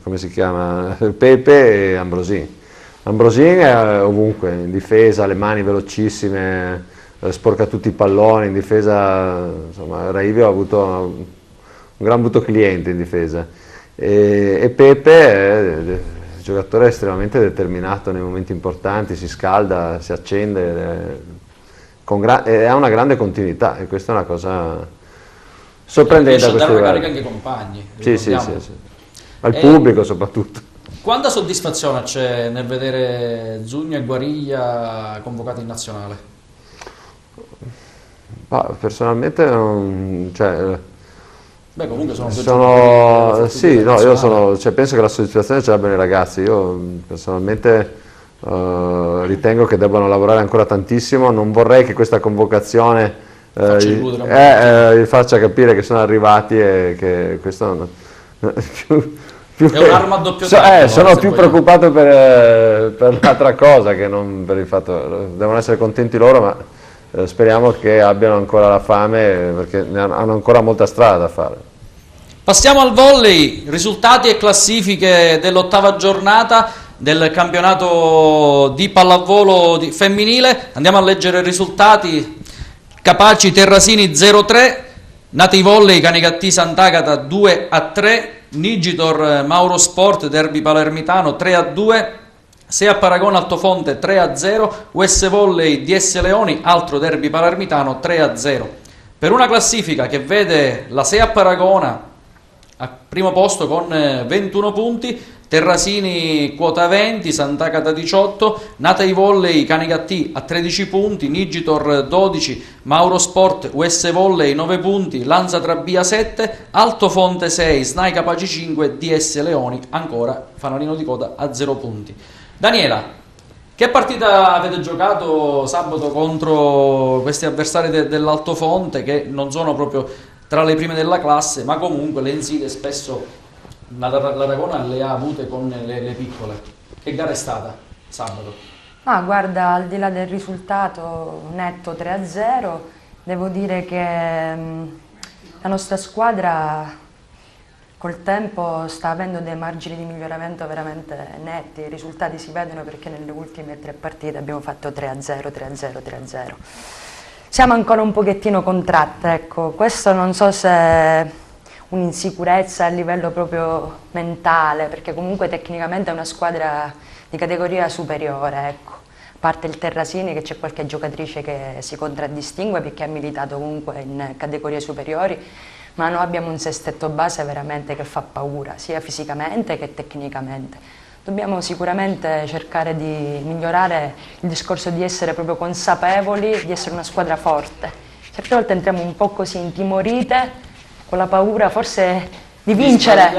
come si chiama, Pepe e Ambrosin. Ambrosin è ovunque, in difesa, le mani velocissime, sporca tutti i palloni, in difesa, insomma, Raivio ha avuto un gran brutto cliente in difesa. E Pepe è un giocatore estremamente determinato nei momenti importanti, si scalda, si accende, e ha una grande continuità, e questa è una cosa sorprendente. Riesce a dare una carica anche ai compagni. Sì. Al pubblico soprattutto. Quanta soddisfazione c'è nel vedere Zugno e Guariglia convocati in nazionale? Personalmente non, Beh, comunque sono sì, no, io penso che la soddisfazione ce l'abbiano i ragazzi. Io personalmente ritengo che debbano lavorare ancora tantissimo. Non vorrei che questa convocazione gli faccia capire che sono arrivati e che questo è un'arma a doppio taglio. Sono più preoccupato per l'altra cosa che non per il fatto. Devono essere contenti loro, ma speriamo che abbiano ancora la fame, perché hanno ancora molta strada da fare. Passiamo al volley, risultati e classifiche dell'8ª giornata del campionato di pallavolo femminile. Andiamo a leggere i risultati. Capaci Terrasini 0-3, Nati Volley Canicattì Sant'Agata 2-3, Nigitor Mauro Sport Derby Palermitano 3-2, Sea Paragone Altofonte 3-0, US Volley DS Leoni altro Derby Palermitano 3-0. Per una classifica che vede la Sea Paragona al primo posto con 21 punti, Terrasini quota 20, Sant'Agata 18, Natei Volley Canicattì a 13 punti, Nigitor 12, Mauro Sport US Volley 9 punti, Lanza Trabia 7, Altofonte 6, Snai Capaci 5, DS Leoni ancora fanalino di coda a 0 punti. Daniela, che partita avete giocato sabato contro questi avversari dell'Altofonte, che non sono proprio tra le prime della classe, ma comunque le insidie spesso l'Aragona le ha avute con le piccole? Che gara è stata sabato? Guarda, al di là del risultato netto 3-0, devo dire che la nostra squadra col tempo sta avendo dei margini di miglioramento veramente netti. I risultati si vedono perché nelle ultime 3 partite abbiamo fatto 3-0, 3-0, 3-0. Siamo ancora un pochettino contratte, ecco. Questo non so se è un'insicurezza a livello proprio mentale, perché comunque tecnicamente è una squadra di categoria superiore, ecco. A parte il Terrasini, che c'è qualche giocatrice che si contraddistingue perché ha militato comunque in categorie superiori, ma noi abbiamo un sestetto base veramente che fa paura, sia fisicamente che tecnicamente. Dobbiamo sicuramente cercare di migliorare il discorso di essere proprio consapevoli, di essere una squadra forte. Certe volte entriamo un po' così intimorite, con la paura forse di vincere,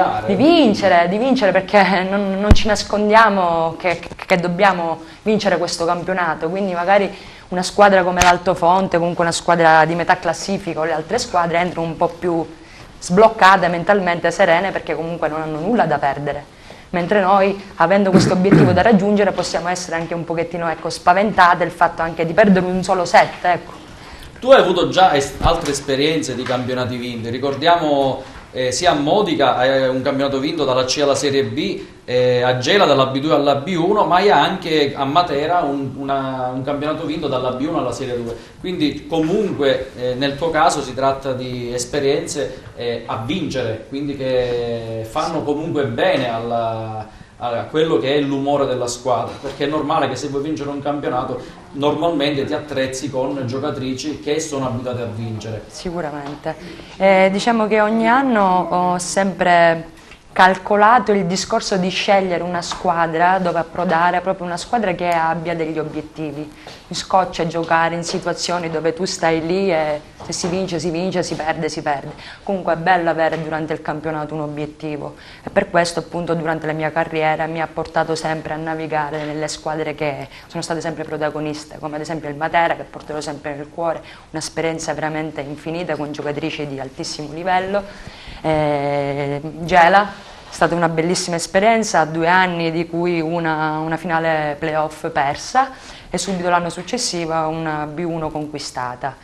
perché non ci nascondiamo che dobbiamo vincere questo campionato, quindi magari una squadra come l'Altofonte, comunque una squadra di metà classifica o le altre squadre entrano un po' più sbloccate, mentalmente serene, perché comunque non hanno nulla da perdere. Mentre noi, avendo questo obiettivo da raggiungere, possiamo essere anche un pochettino spaventate il fatto anche di perdere un solo set, ecco. Tu hai avuto già altre esperienze di campionati vinti, ricordiamo sia a Modica un campionato vinto dalla C alla Serie B, a Gela dalla B2 alla B1, ma hai anche a Matera un campionato vinto dalla B1 alla Serie 2, quindi comunque nel tuo caso si tratta di esperienze a vincere, quindi che fanno comunque bene a quello che è l'umore della squadra, perché è normale che se vuoi vincere un campionato normalmente ti attrezzi con giocatrici che sono abituate a vincere. Sicuramente. Diciamo che ogni anno ho sempre calcolato il discorso di scegliere una squadra dove approdare, proprio una squadra che abbia degli obiettivi. Mi scoccia giocare in situazioni dove tu stai lì e se si vince, si perde, si perde. Comunque è bello avere durante il campionato un obiettivo e per questo appunto durante la mia carriera mi ha portato sempre a navigare nelle squadre che sono state sempre protagoniste, come ad esempio il Matera, che porterò sempre nel cuore, un'esperienza veramente infinita con giocatrici di altissimo livello. Gela, è stata una bellissima esperienza, 2 anni di cui una finale playoff persa e subito l'anno successivo una B1 conquistata.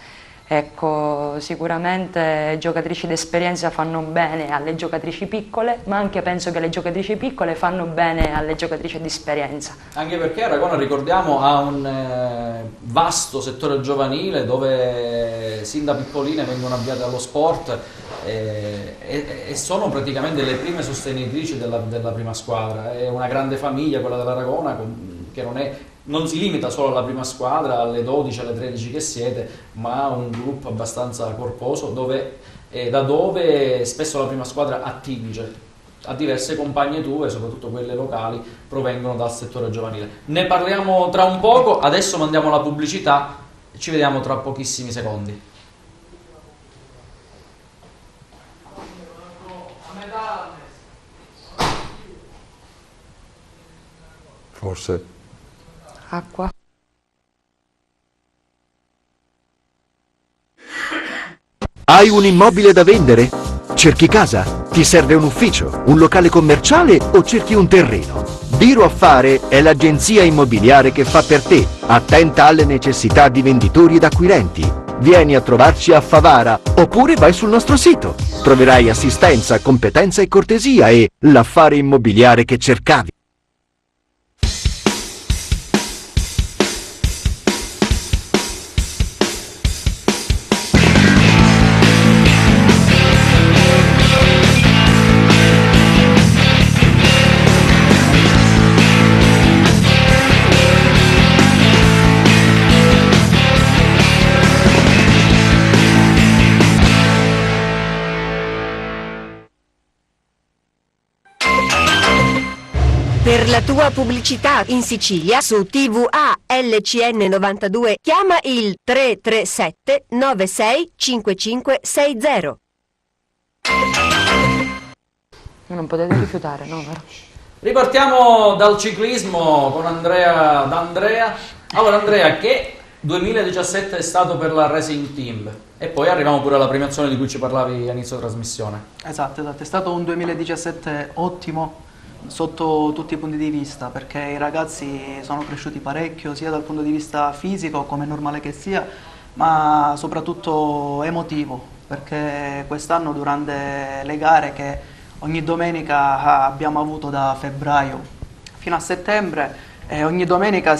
Ecco, sicuramente giocatrici d'esperienza fanno bene alle giocatrici piccole, ma anche penso che le giocatrici piccole fanno bene alle giocatrici di esperienza. Anche perché Aragona, ricordiamo, ha un vasto settore giovanile dove sin da piccoline vengono avviate allo sport e sono praticamente le prime sostenitrici della prima squadra. È una grande famiglia quella dell'Aragona, che non si limita solo alla prima squadra, alle 12, alle 13 che siete, ma un gruppo abbastanza corposo da dove spesso la prima squadra attinge a diverse compagne tue, soprattutto quelle locali, provengono dal settore giovanile. Ne parliamo tra un poco, adesso mandiamo la pubblicità e ci vediamo tra pochissimi secondi. Forse. Acqua. Hai un immobile da vendere? Cerchi casa? Ti serve un ufficio, un locale commerciale o cerchi un terreno? Biro Affare è l'agenzia immobiliare che fa per te, attenta alle necessità di venditori ed acquirenti. Vieni a trovarci a Favara oppure vai sul nostro sito. Troverai assistenza, competenza e cortesia e l'affare immobiliare che cercavi. Per la tua pubblicità in Sicilia su TVA LCN 92 chiama il 337 96 5560. Non potete rifiutare, no? Ripartiamo dal ciclismo con D'Andrea. Allora Andrea, che 2017 è stato per la Racing Team? E poi arriviamo pure alla premiazione di cui ci parlavi a inizio trasmissione. Esatto, è stato un 2017 ottimo sotto tutti i punti di vista, perché i ragazzi sono cresciuti parecchio sia dal punto di vista fisico, come è normale che sia, ma soprattutto emotivo, perché quest'anno durante le gare che ogni domenica abbiamo avuto da febbraio fino a settembre, ogni domenica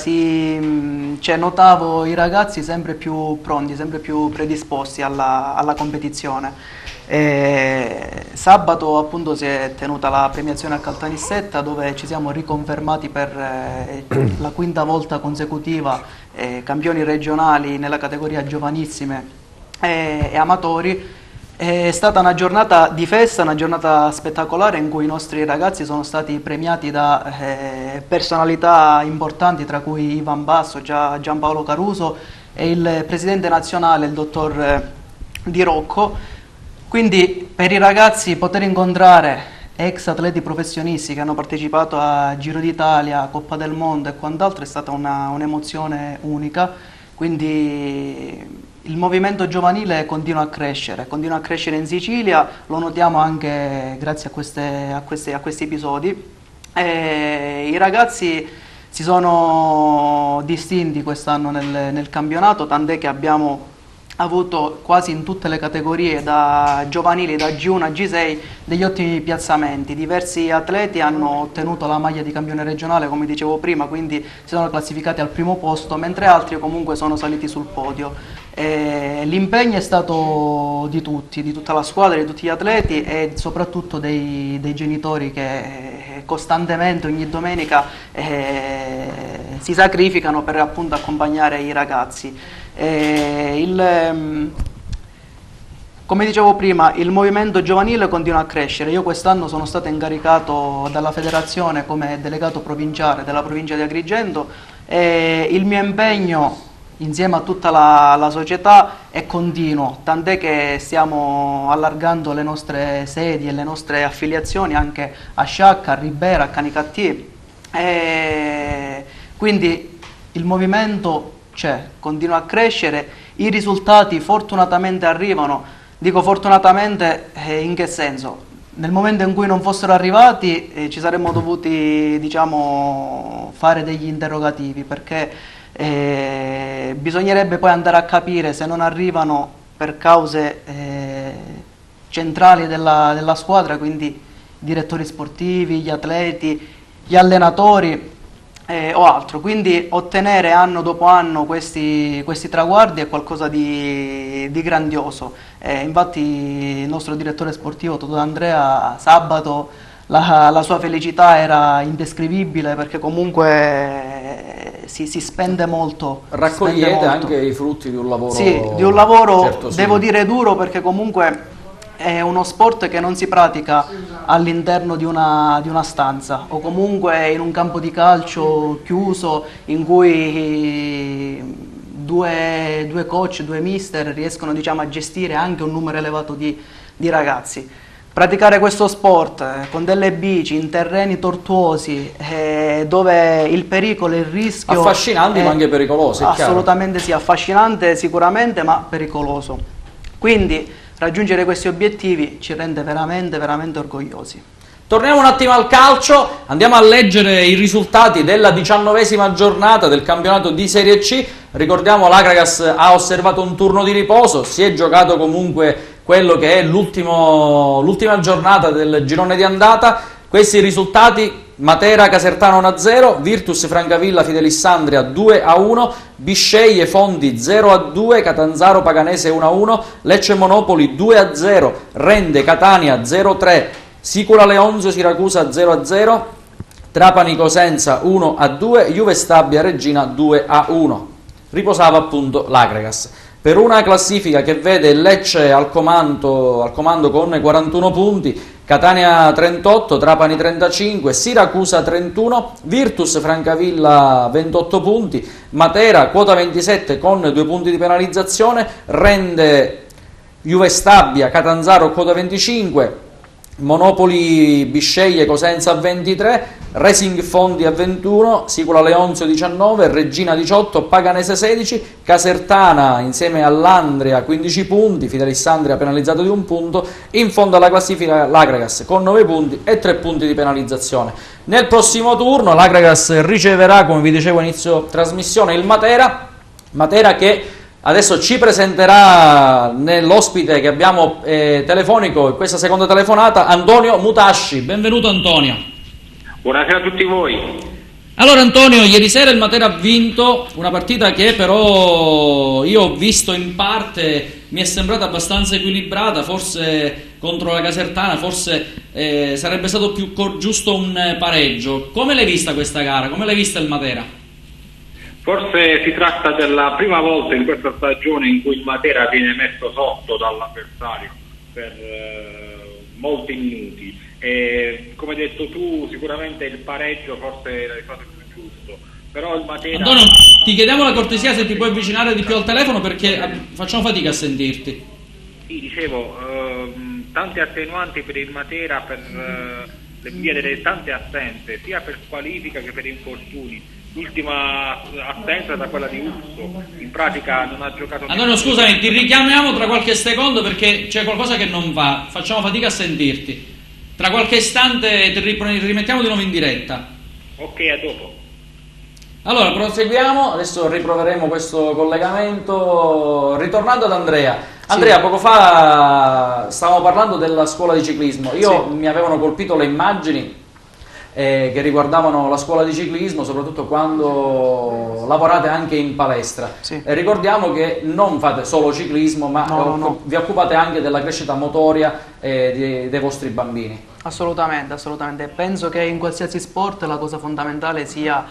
notavo i ragazzi sempre più pronti, sempre più predisposti alla competizione. Sabato appunto si è tenuta la premiazione a Caltanissetta, dove ci siamo riconfermati per la quinta volta consecutiva campioni regionali nella categoria giovanissime e amatori. È stata una giornata di festa, una giornata spettacolare in cui i nostri ragazzi sono stati premiati da personalità importanti, tra cui Ivan Basso, Giampaolo Caruso e il presidente nazionale, il dottor Di Rocco. Quindi per i ragazzi poter incontrare ex atleti professionisti che hanno partecipato a Giro d'Italia, Coppa del Mondo e quant'altro è stata un'emozione unica. Quindi il movimento giovanile continua a crescere in Sicilia, lo notiamo anche grazie a questi episodi. I ragazzi si sono distinti quest'anno nel campionato, tant'è che abbiamo avuto quasi in tutte le categorie, da giovanili, da G1 a G6, degli ottimi piazzamenti. Diversi atleti hanno ottenuto la maglia di campione regionale, come dicevo prima, quindi si sono classificati al primo posto, mentre altri comunque sono saliti sul podio. L'impegno è stato di tutti, di tutta la squadra, di tutti gli atleti e soprattutto dei genitori che costantemente ogni domenica si sacrificano per appunto accompagnare i ragazzi. Come dicevo prima, il movimento giovanile continua a crescere. Io quest'anno sono stato incaricato dalla federazione come delegato provinciale della provincia di Agrigento e il mio impegno insieme a tutta la società è continuo, tant'è che stiamo allargando le nostre sedi e le nostre affiliazioni anche a Sciacca, a Ribera, a Canicattì. Quindi il movimento c'è, continua a crescere, i risultati fortunatamente arrivano. Dico fortunatamente in che senso? Nel momento in cui non fossero arrivati ci saremmo dovuti, diciamo, fare degli interrogativi, perché Bisognerebbe poi andare a capire se non arrivano per cause centrali della squadra, quindi direttori sportivi, gli atleti, gli allenatori o altro. Quindi ottenere anno dopo anno questi traguardi è qualcosa di grandioso. Infatti il nostro direttore sportivo Totò D'Andrea sabato la sua felicità era indescrivibile, perché comunque si spende molto. Raccogliete anche i frutti di un lavoro. Sì, di un lavoro, certo, sì, devo dire duro, perché comunque è uno sport che non si pratica all'interno di una stanza o comunque in un campo di calcio chiuso in cui due coach, due mister riescono, diciamo, a gestire anche un numero elevato di ragazzi. Praticare questo sport con delle bici in terreni tortuosi dove il pericolo e il rischio affascinanti ma anche pericolosi, è assolutamente sì, affascinante sicuramente, ma pericoloso. Quindi raggiungere questi obiettivi ci rende veramente, veramente orgogliosi. Torniamo un attimo al calcio, andiamo a leggere i risultati della 19ª giornata del campionato di Serie C. Ricordiamo, l'Akragas ha osservato un turno di riposo, si è giocato comunque quello che è l'ultima giornata del girone di andata. Questi risultati: Matera Casertano 1-0, Virtus Francavilla Fidelissandria 2-1, Bisceglie Fondi 0-2, Catanzaro Paganese 1-1, Lecce Monopoli 2-0, Rende Catania 0-3, Sicula Leonzio Siracusa 0-0, Trapani Cosenza 1-2, Juve Stabia Regina 2-1. Riposava appunto l'Akragas. Per una classifica che vede Lecce al comando con 41 punti, Catania 38, Trapani 35, Siracusa 31, Virtus Francavilla 28 punti, Matera quota 27 con 2 punti di penalizzazione, Rende Juve Stabia Catanzaro quota 25, Monopoli Bisceglie Cosenza a 23, Racing Fondi a 21, Sicula Leonzio 19, Regina 18, Paganese 16, Casertana insieme all'Andria 15 punti, Fidelissandria penalizzato di 1 punto, in fondo alla classifica l'Akragas con 9 punti e 3 punti di penalizzazione. Nel prossimo turno l'Akragas riceverà, come vi dicevo inizio trasmissione, il Matera che adesso ci presenterà nell'ospite che abbiamo telefonico in questa seconda telefonata, Antonio Mutasci. Benvenuto Antonio. Buonasera a tutti voi. Allora Antonio, ieri sera il Matera ha vinto una partita che però io ho visto in parte, mi è sembrata abbastanza equilibrata, forse contro la Casertana, forse sarebbe stato più giusto un pareggio. Come l'hai vista questa gara? Come l'hai vista il Matera? Forse si tratta della prima volta in questa stagione in cui il Matera viene messo sotto dall'avversario per molti minuti. E, come hai detto tu, sicuramente il pareggio forse era stato più giusto, però il Matera... Antonio, ti chiediamo la cortesia se ti puoi avvicinare di più al telefono, perché facciamo fatica a sentirti. Sì, dicevo, tante attenuanti per il Matera per via delle tante assenze, sia per squalifica che per infortuni. L'ultima assenza è da quella di Urso, in pratica non ha giocato... Antonio, scusami, ti richiamiamo tra qualche secondo perché c'è qualcosa che non va, facciamo fatica a sentirti. Tra qualche istante ti rimettiamo di nuovo in diretta. Ok, a dopo. Allora, proseguiamo, adesso riproveremo questo collegamento, ritornando ad Andrea. Andrea, poco fa stavamo parlando della scuola di ciclismo. Mi avevano colpito le immagini che riguardavano la scuola di ciclismo, soprattutto quando lavorate anche in palestra. Ricordiamo che non fate solo ciclismo, ma vi occupate anche della crescita motoria dei vostri bambini. Assolutamente, assolutamente. Penso che in qualsiasi sport la cosa fondamentale sia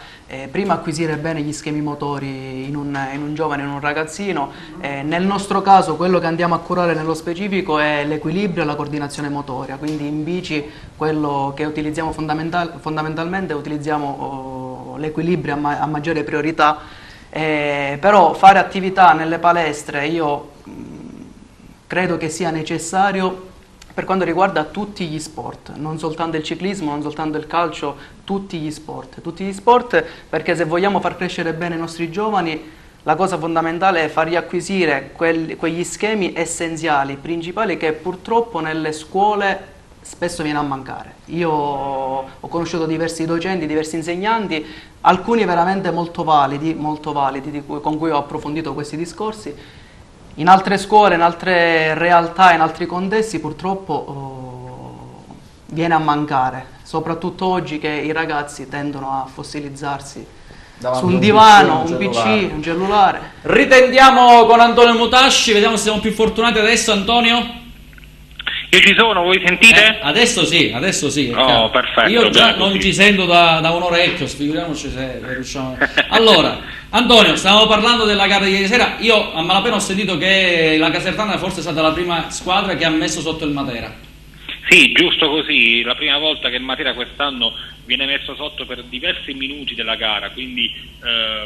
prima acquisire bene gli schemi motori in un giovane, in un ragazzino. Nel nostro caso quello che andiamo a curare nello specifico è l'equilibrio e la coordinazione motoria, quindi in bici quello che utilizziamo fondamentalmente utilizziamo l'equilibrio a maggiore priorità, però fare attività nelle palestre io credo che sia necessario per quanto riguarda tutti gli sport, non soltanto il ciclismo, non soltanto il calcio, tutti gli sport, perché se vogliamo far crescere bene i nostri giovani, la cosa fondamentale è far riacquisire quegli schemi essenziali, principali, che purtroppo nelle scuole spesso viene a mancare. Io ho conosciuto diversi docenti, diversi insegnanti, alcuni veramente molto validi con cui ho approfondito questi discorsi. In altre scuole, in altre realtà, in altri contesti purtroppo viene a mancare, soprattutto oggi che i ragazzi tendono a fossilizzarsi su un divano, un PC, un cellulare. Ritendiamo con Antonio Mutasci, vediamo se siamo più fortunati adesso. Antonio? Io ci sono, voi sentite? Adesso sì. Oh, perfetto. Io già non ci sento da un orecchio, figuriamoci se riusciamo. Allora, Antonio, stavamo parlando della gara di ieri sera. Io a malapena ho sentito che la Casertana forse è stata la prima squadra che ha messo sotto il Matera. Sì, giusto così, la prima volta che il Matera quest'anno viene messo sotto per diversi minuti della gara, quindi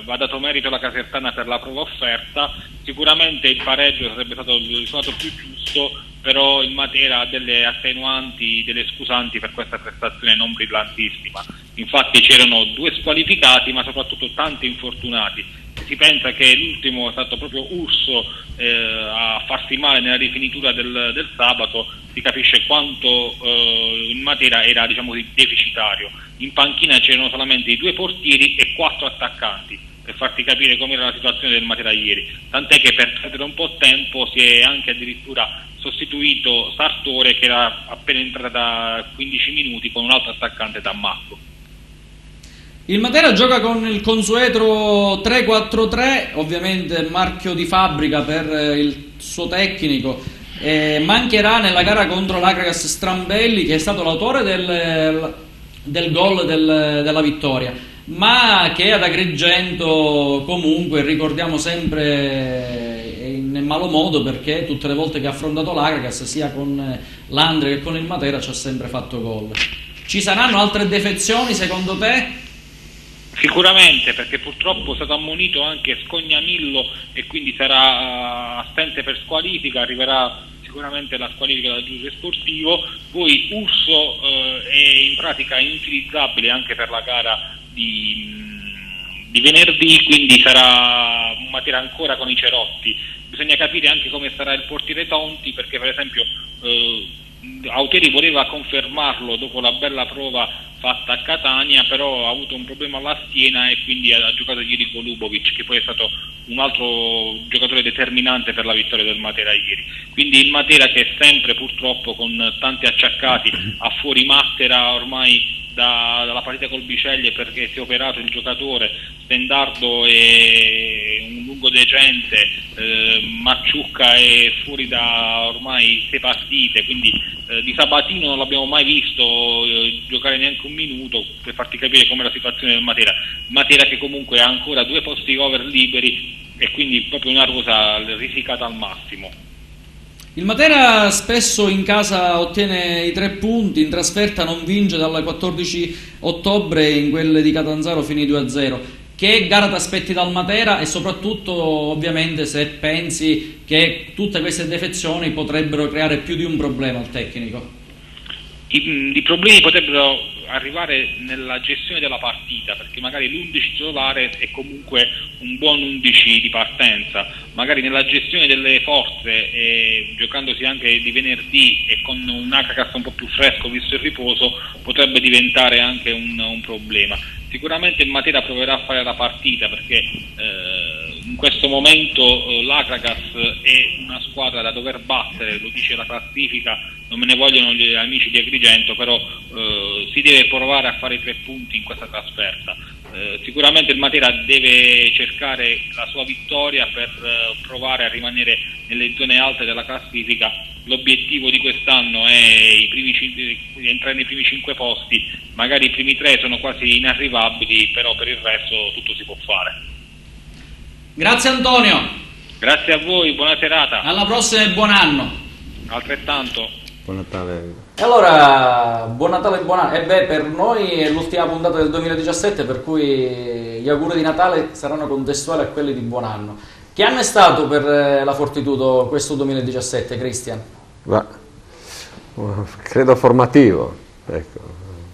va dato merito alla Casertana per la prova offerta. Sicuramente il pareggio sarebbe stato il risultato più giusto, però il Matera ha delle attenuanti, delle scusanti per questa prestazione non brillantissima. Infatti c'erano 2 squalificati, ma soprattutto tanti infortunati. Si pensa che l'ultimo è stato proprio Urso a farsi male nella rifinitura del sabato, si capisce quanto il Matera era, diciamo così, deficitario. In panchina c'erano solamente i 2 portieri e 4 attaccanti, per farti capire com'era la situazione del Matera ieri, tant'è che per perdere un po' tempo si è anche addirittura sostituito Sartore, che era appena entrata da 15 minuti, con un altro attaccante, Dammacco. Il Matera gioca con il consueto 3-4-3, ovviamente marchio di fabbrica per il suo tecnico. Mancherà nella gara contro l'Akragas Strambelli, che è stato l'autore del gol della vittoria, ma che ad Agrigento comunque ricordiamo sempre in malo modo, perché tutte le volte che ha affrontato l'Akragas, sia con l'Andria che con il Matera, ci ha sempre fatto gol. Ci saranno altre defezioni secondo te? Sicuramente, perché purtroppo è stato ammonito anche Scognamillo e quindi sarà assente per squalifica, arriverà sicuramente la squalifica dal giudice sportivo. Poi Urso è in pratica inutilizzabile anche per la gara di venerdì, quindi sarà un Matera ancora con i cerotti. Bisogna capire anche come sarà il portiere Tonti, perché per esempio Auteri voleva confermarlo dopo la bella prova fatta a Catania, però ha avuto un problema alla schiena e quindi ha giocato ieri Golubovic, che poi è stato un altro giocatore determinante per la vittoria del Matera ieri. Quindi il Matera, che è sempre purtroppo con tanti acciaccati, ha fuori Mattera ormai dalla partita col Biceglie perché si è operato il giocatore, Stendardo è un lungo decente, Macciucca è fuori da ormai 6 partite, quindi di Sabatino non l'abbiamo mai visto giocare neanche un minuto, per farti capire com'è la situazione del Matera che comunque ha ancora 2 posti cover liberi e quindi proprio una rosa risicata al massimo. Il Matera spesso in casa ottiene i 3 punti, in trasferta non vince dal 14 ottobre, in quelle di Catanzaro finì 2-0. Che gara ti aspetti dal Matera, e soprattutto ovviamente se pensi che tutte queste defezioni potrebbero creare più di un problema al tecnico? I problemi potrebbero arrivare nella gestione della partita, perché magari l'11 titolare è comunque un buon 11 di partenza, magari nella gestione delle forze, giocandosi anche di venerdì e con un Akragas un po' più fresco visto il riposo, potrebbe diventare anche un problema. Sicuramente il Matera proverà a fare la partita, perché in questo momento l'Akragas è una squadra da dover battere, lo dice la classifica, non me ne vogliono gli amici di Agrigento, però si deve provare a fare i 3 punti in questa trasferta. Sicuramente il Matera deve cercare la sua vittoria per provare a rimanere nelle zone alte della classifica. L'obiettivo di quest'anno è entrare nei primi 5 posti, magari i primi 3 sono quasi inarrivabili, però per il resto tutto si può fare. Grazie Antonio. Grazie a voi, buona serata. Alla prossima e buon anno. Altrettanto. Buon Natale. E allora, buon Natale e buon anno. Per noi è l'ultima puntata del 2017, per cui gli auguri di Natale saranno contestuali a quelli di buon anno. Che anno è stato per la Fortitudo questo 2017, Cristian? Credo formativo, ecco.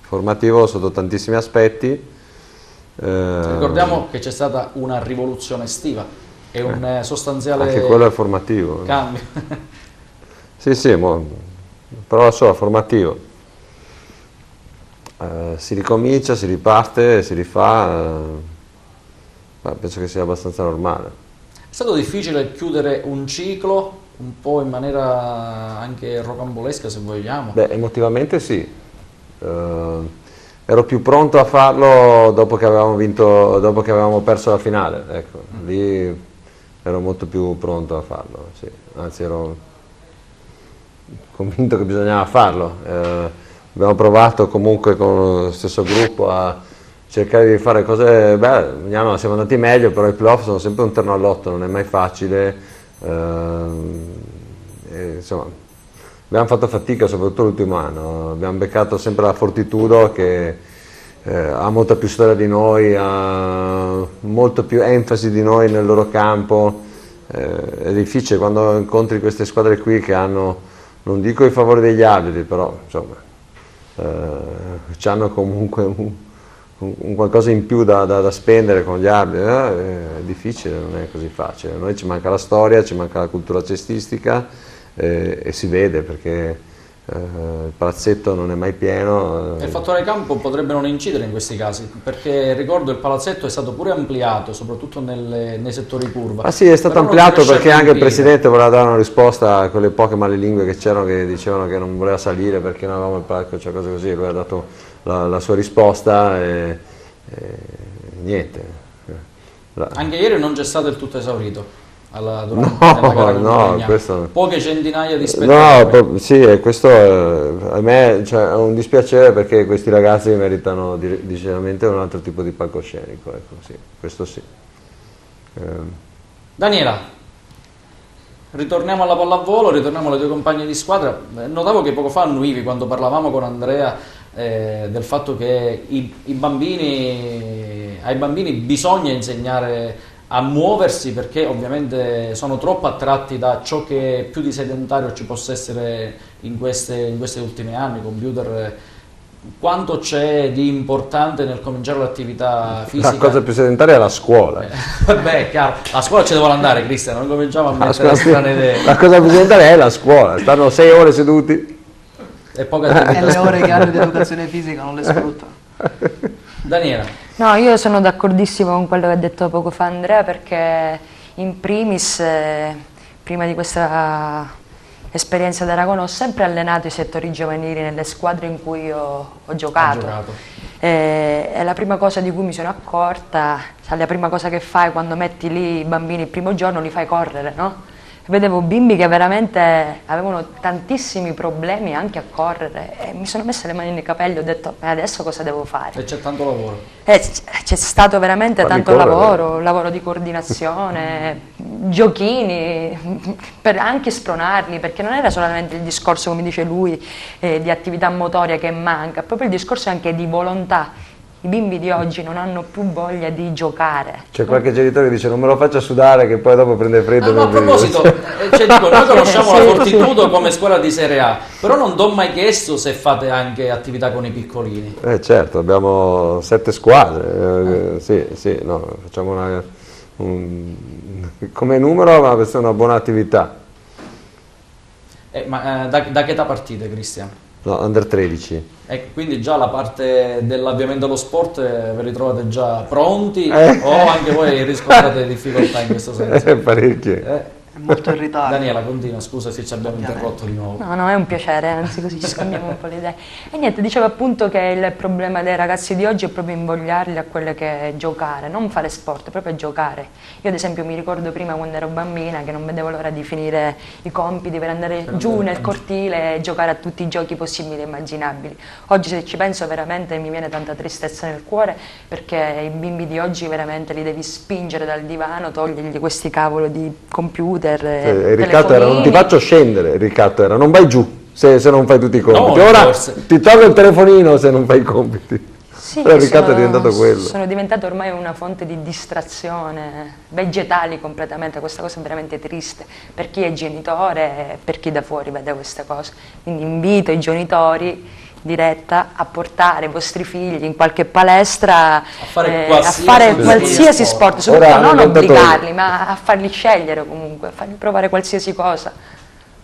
Formativo sotto tantissimi aspetti. Ricordiamo che c'è stata una rivoluzione estiva e un sostanziale anche quello è formativo. Cambio. Sì, però so, formativo. si ricomincia, si riparte, si rifà, penso che sia abbastanza normale. È stato difficile chiudere un ciclo un po' in maniera anche rocambolesca, se vogliamo? Beh, emotivamente sì. Ero più pronto a farlo dopo che avevamo vinto, dopo che avevamo perso la finale, ecco, lì ero molto più pronto a farlo, sì. Anzi ero convinto che bisognava farlo. Abbiamo provato comunque con lo stesso gruppo a cercare di fare cose belle, siamo andati meglio, però i playoff sono sempre un terno all'otto, non è mai facile, insomma, abbiamo fatto fatica soprattutto l'ultimo anno, abbiamo beccato sempre la Fortitudo che ha molta più storia di noi, ha molto più enfasi di noi nel loro campo, è difficile quando incontri queste squadre qui che hanno, non dico i favori degli arbitri, però insomma, hanno comunque un qualcosa in più da spendere con gli arbitri, è difficile, non è così facile. A noi ci manca la storia, ci manca la cultura cestistica e si vede perché il palazzetto non è mai pieno. Il fattore campo potrebbe non incidere in questi casi, perché ricordo il palazzetto è stato pure ampliato, soprattutto nei settori curva. Ah sì, è stato ampliato perché anche il presidente voleva dare una risposta a quelle poche malelingue che c'erano che dicevano che non voleva salire perché non avevamo il palco, cioè cose così. Lui ha dato la sua risposta e niente. Anche ieri non c'è stato il tutto esaurito. No, questo... poche centinaia di spettatori. No, sì, questo a me è un dispiacere perché questi ragazzi meritano decisamente un altro tipo di palcoscenico, ecco, sì, questo sì. Daniela, ritorniamo alla pallavolo, ritorniamo alle tue compagne di squadra. Notavo che poco fa annuivi quando parlavamo con Andrea del fatto che ai bambini bisogna insegnare a muoversi perché ovviamente sono troppo attratti da ciò che più di sedentario ci possa essere in questi ultimi anni, computer. Quanto c'è di importante nel cominciare l'attività fisica? La cosa più sedentaria è la scuola. Beh, chiaro, la scuola ci devo andare, Cristian, non cominciamo a mettere strane idee. La cosa più sedentaria è la scuola, stanno 6 ore seduti. E le ore che hanno di educazione fisica non le sfruttano. Daniela. No, io sono d'accordissimo con quello che ha detto poco fa Andrea, perché in primis, prima di questa esperienza ad Aragona, ho sempre allenato i settori giovanili nelle squadre in cui ho giocato. E la prima cosa di cui mi sono accorta, la prima cosa che fai quando metti lì i bambini il primo giorno, li fai correre, no? Vedevo bimbi che veramente avevano tantissimi problemi anche a correre e mi sono messa le mani nei capelli e ho detto adesso cosa devo fare? E c'è tanto lavoro. C'è stato veramente tanto lavoro di coordinazione, giochini, per anche spronarli, perché non era solamente il discorso, come dice lui, di attività motoria che manca, proprio il discorso anche di volontà. I bimbi di oggi non hanno più voglia di giocare. C'è qualche genitore che dice non me lo faccia sudare che poi dopo prende freddo. No, a proposito, dico, noi conosciamo la Fortitudo come scuola di Serie A, però non t'ho mai chiesto se fate anche attività con i piccolini. Certo, abbiamo 7 squadre, sì, no, facciamo come numero, ma questa è una buona attività. Ma da che età partite, Cristian? No, under 13. E quindi già la parte dell'avviamento allo sport ve li trovate già pronti o anche voi riscontrate difficoltà in questo senso? Parecchie. È molto in ritardo. Daniela, continua, scusa se ci abbiamo interrotto di nuovo. No, è un piacere, anzi così ci scambiamo un po' le idee. E niente, dicevo appunto che il problema dei ragazzi di oggi è proprio invogliarli a quello che è giocare, non fare sport, proprio giocare. Io ad esempio mi ricordo prima quando ero bambina che non vedevo l'ora di finire i compiti per andare giù nel cortile e giocare a tutti i giochi possibili e immaginabili. Oggi se ci penso veramente mi viene tanta tristezza nel cuore perché i bimbi di oggi veramente li devi spingere dal divano, togliergli questi cavolo di computer. Il ricatto era non ti faccio scendere, il ricatto era non vai giù se non fai tutti i compiti, ora ti tolgo il telefonino se non fai i compiti. Sì, il ricatto è diventato quello. Sono diventate ormai una fonte di distrazione, vegetali completamente, questa cosa è veramente triste per chi è genitore e per chi da fuori vede queste cose. Quindi invito i genitori diretta a portare i vostri figli in qualche palestra a fare qualsiasi sport, soprattutto non obbligarli, ma a farli scegliere comunque, a fargli provare qualsiasi cosa.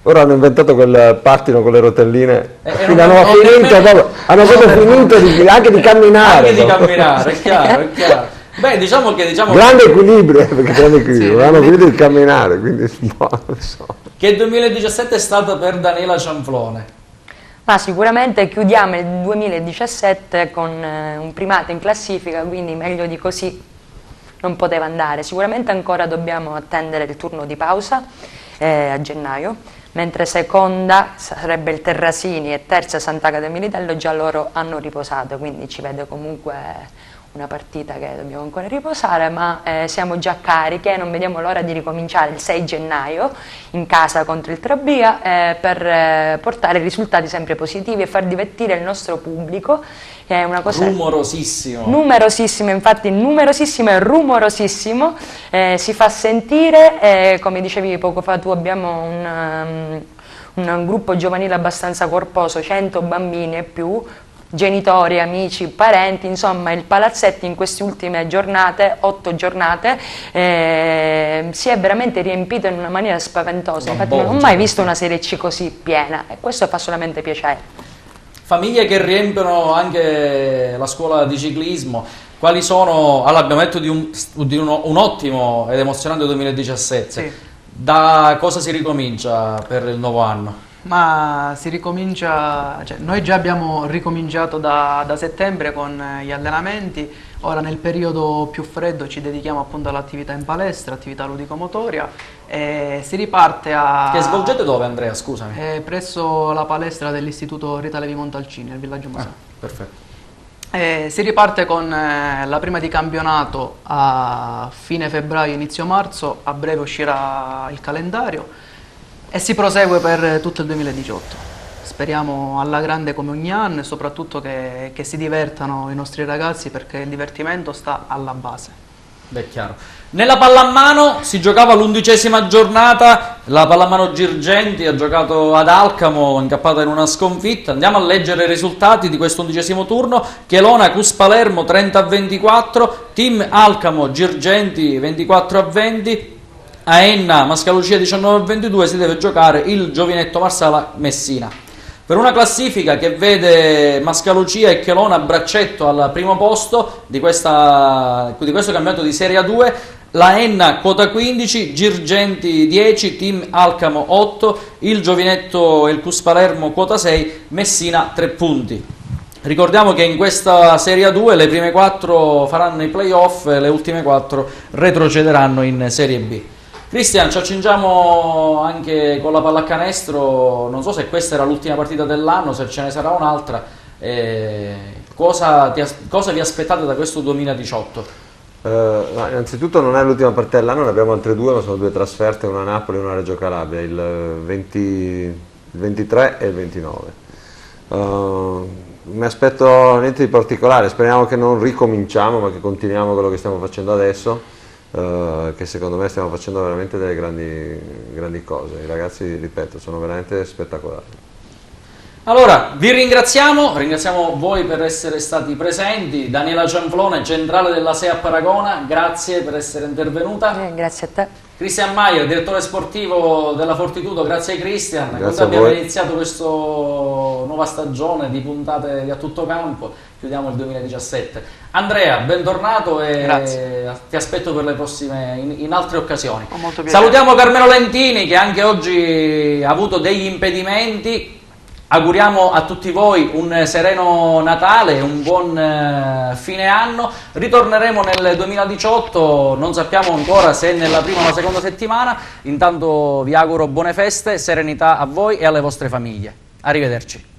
Ora hanno inventato quel pattino con le rotelline, hanno proprio finito anche di camminare. Anche di camminare, è chiaro, è chiaro. Beh, diciamo grande equilibrio, perché grande equilibrio, non hanno finito di camminare, quindi non so. Che 2017 è stato per Daniela Cianflone? Ma sicuramente chiudiamo il 2017 con un primato in classifica, quindi meglio di così non poteva andare. Sicuramente ancora dobbiamo attendere il turno di pausa a gennaio, mentre seconda sarebbe il Terrasini e terza Sant'Agata Militello, già loro hanno riposato, quindi ci vede comunque una partita che dobbiamo ancora riposare, ma siamo già cariche, non vediamo l'ora di ricominciare il 6 gennaio in casa contro il Trabia per portare risultati sempre positivi e far divertire il nostro pubblico, che è una cosa numerosissimo, infatti numerosissimo e rumorosissimo, si fa sentire, come dicevi poco fa tu, abbiamo un gruppo giovanile abbastanza corposo, 100 bambini e più, genitori, amici, parenti, insomma il palazzetto in queste ultime giornate, 8 giornate, si è veramente riempito in una maniera spaventosa. Infatti non ho mai visto una Serie C così piena e questo fa solamente piacere. Famiglie che riempiono anche la scuola di ciclismo. Quali sono? Allora, abbiamo detto di un ottimo ed emozionante 2017. Sì. Da cosa si ricomincia per il nuovo anno? Ma si ricomincia, cioè noi già abbiamo ricominciato da settembre con gli allenamenti, ora nel periodo più freddo ci dedichiamo appunto all'attività in palestra, attività ludicomotoria, e si riparte a... Che svolgete dove, Andrea, scusami? Presso la palestra dell'istituto Rita Levi Montalcini, nel villaggio Museo. Perfetto. Si riparte con la prima di campionato a fine febbraio, inizio marzo, a breve uscirà il calendario. E si prosegue per tutto il 2018. Speriamo alla grande come ogni anno e soprattutto che si divertano i nostri ragazzi, perché il divertimento sta alla base. Beh, chiaro. Nella pallamano si giocava l'11ª giornata, la pallamano Girgenti ha giocato ad Alcamo, incappata in una sconfitta. Andiamo a leggere i risultati di questo 11° turno. Chelona Cus Palermo 30-24, Team Alcamo Girgenti 24-20. A Enna Mascalucia 19-22 si deve giocare il Giovinetto Marsala Messina. Per una classifica che vede Mascalucia e Chelona a braccetto al primo posto di questo campionato di Serie A2, la Enna quota 15, Girgenti 10, Team Alcamo 8, il Giovinetto e il Cus Palermo quota 6, Messina 3 punti. Ricordiamo che in questa Serie A2 le prime 4 faranno i playoff e le ultime 4 retrocederanno in Serie B. Cristian, ci accingiamo anche con la pallacanestro, non so se questa era l'ultima partita dell'anno, se ce ne sarà un'altra, cosa vi aspettate da questo 2018? Innanzitutto non è l'ultima partita dell'anno, ne abbiamo altre 2, ma sono 2 trasferte, una a Napoli e una a Reggio Calabria, il 23 e il 29. Mi aspetto niente di particolare, speriamo che non ricominciamo, ma che continuiamo quello che stiamo facendo adesso. Che secondo me stiamo facendo veramente delle grandi cose. I ragazzi, ripeto, sono veramente spettacolari. Allora, vi ringraziamo voi per essere stati presenti. Daniela Cianflone, centrale della SEA Paragona, grazie per essere intervenuta. Grazie a te. Cristian Maier, direttore sportivo della Fortitudo, grazie Cristian. Quando abbiamo iniziato questa nuova stagione di puntate di A Tutto Campo, chiudiamo il 2017. Andrea, bentornato e ti aspetto per le prossime in altre occasioni. Salutiamo Carmelo Lentini, che anche oggi ha avuto degli impedimenti. Auguriamo a tutti voi un sereno Natale, un buon fine anno. Ritorneremo nel 2018, non sappiamo ancora se nella prima o la seconda settimana. Intanto vi auguro buone feste, serenità a voi e alle vostre famiglie. Arrivederci.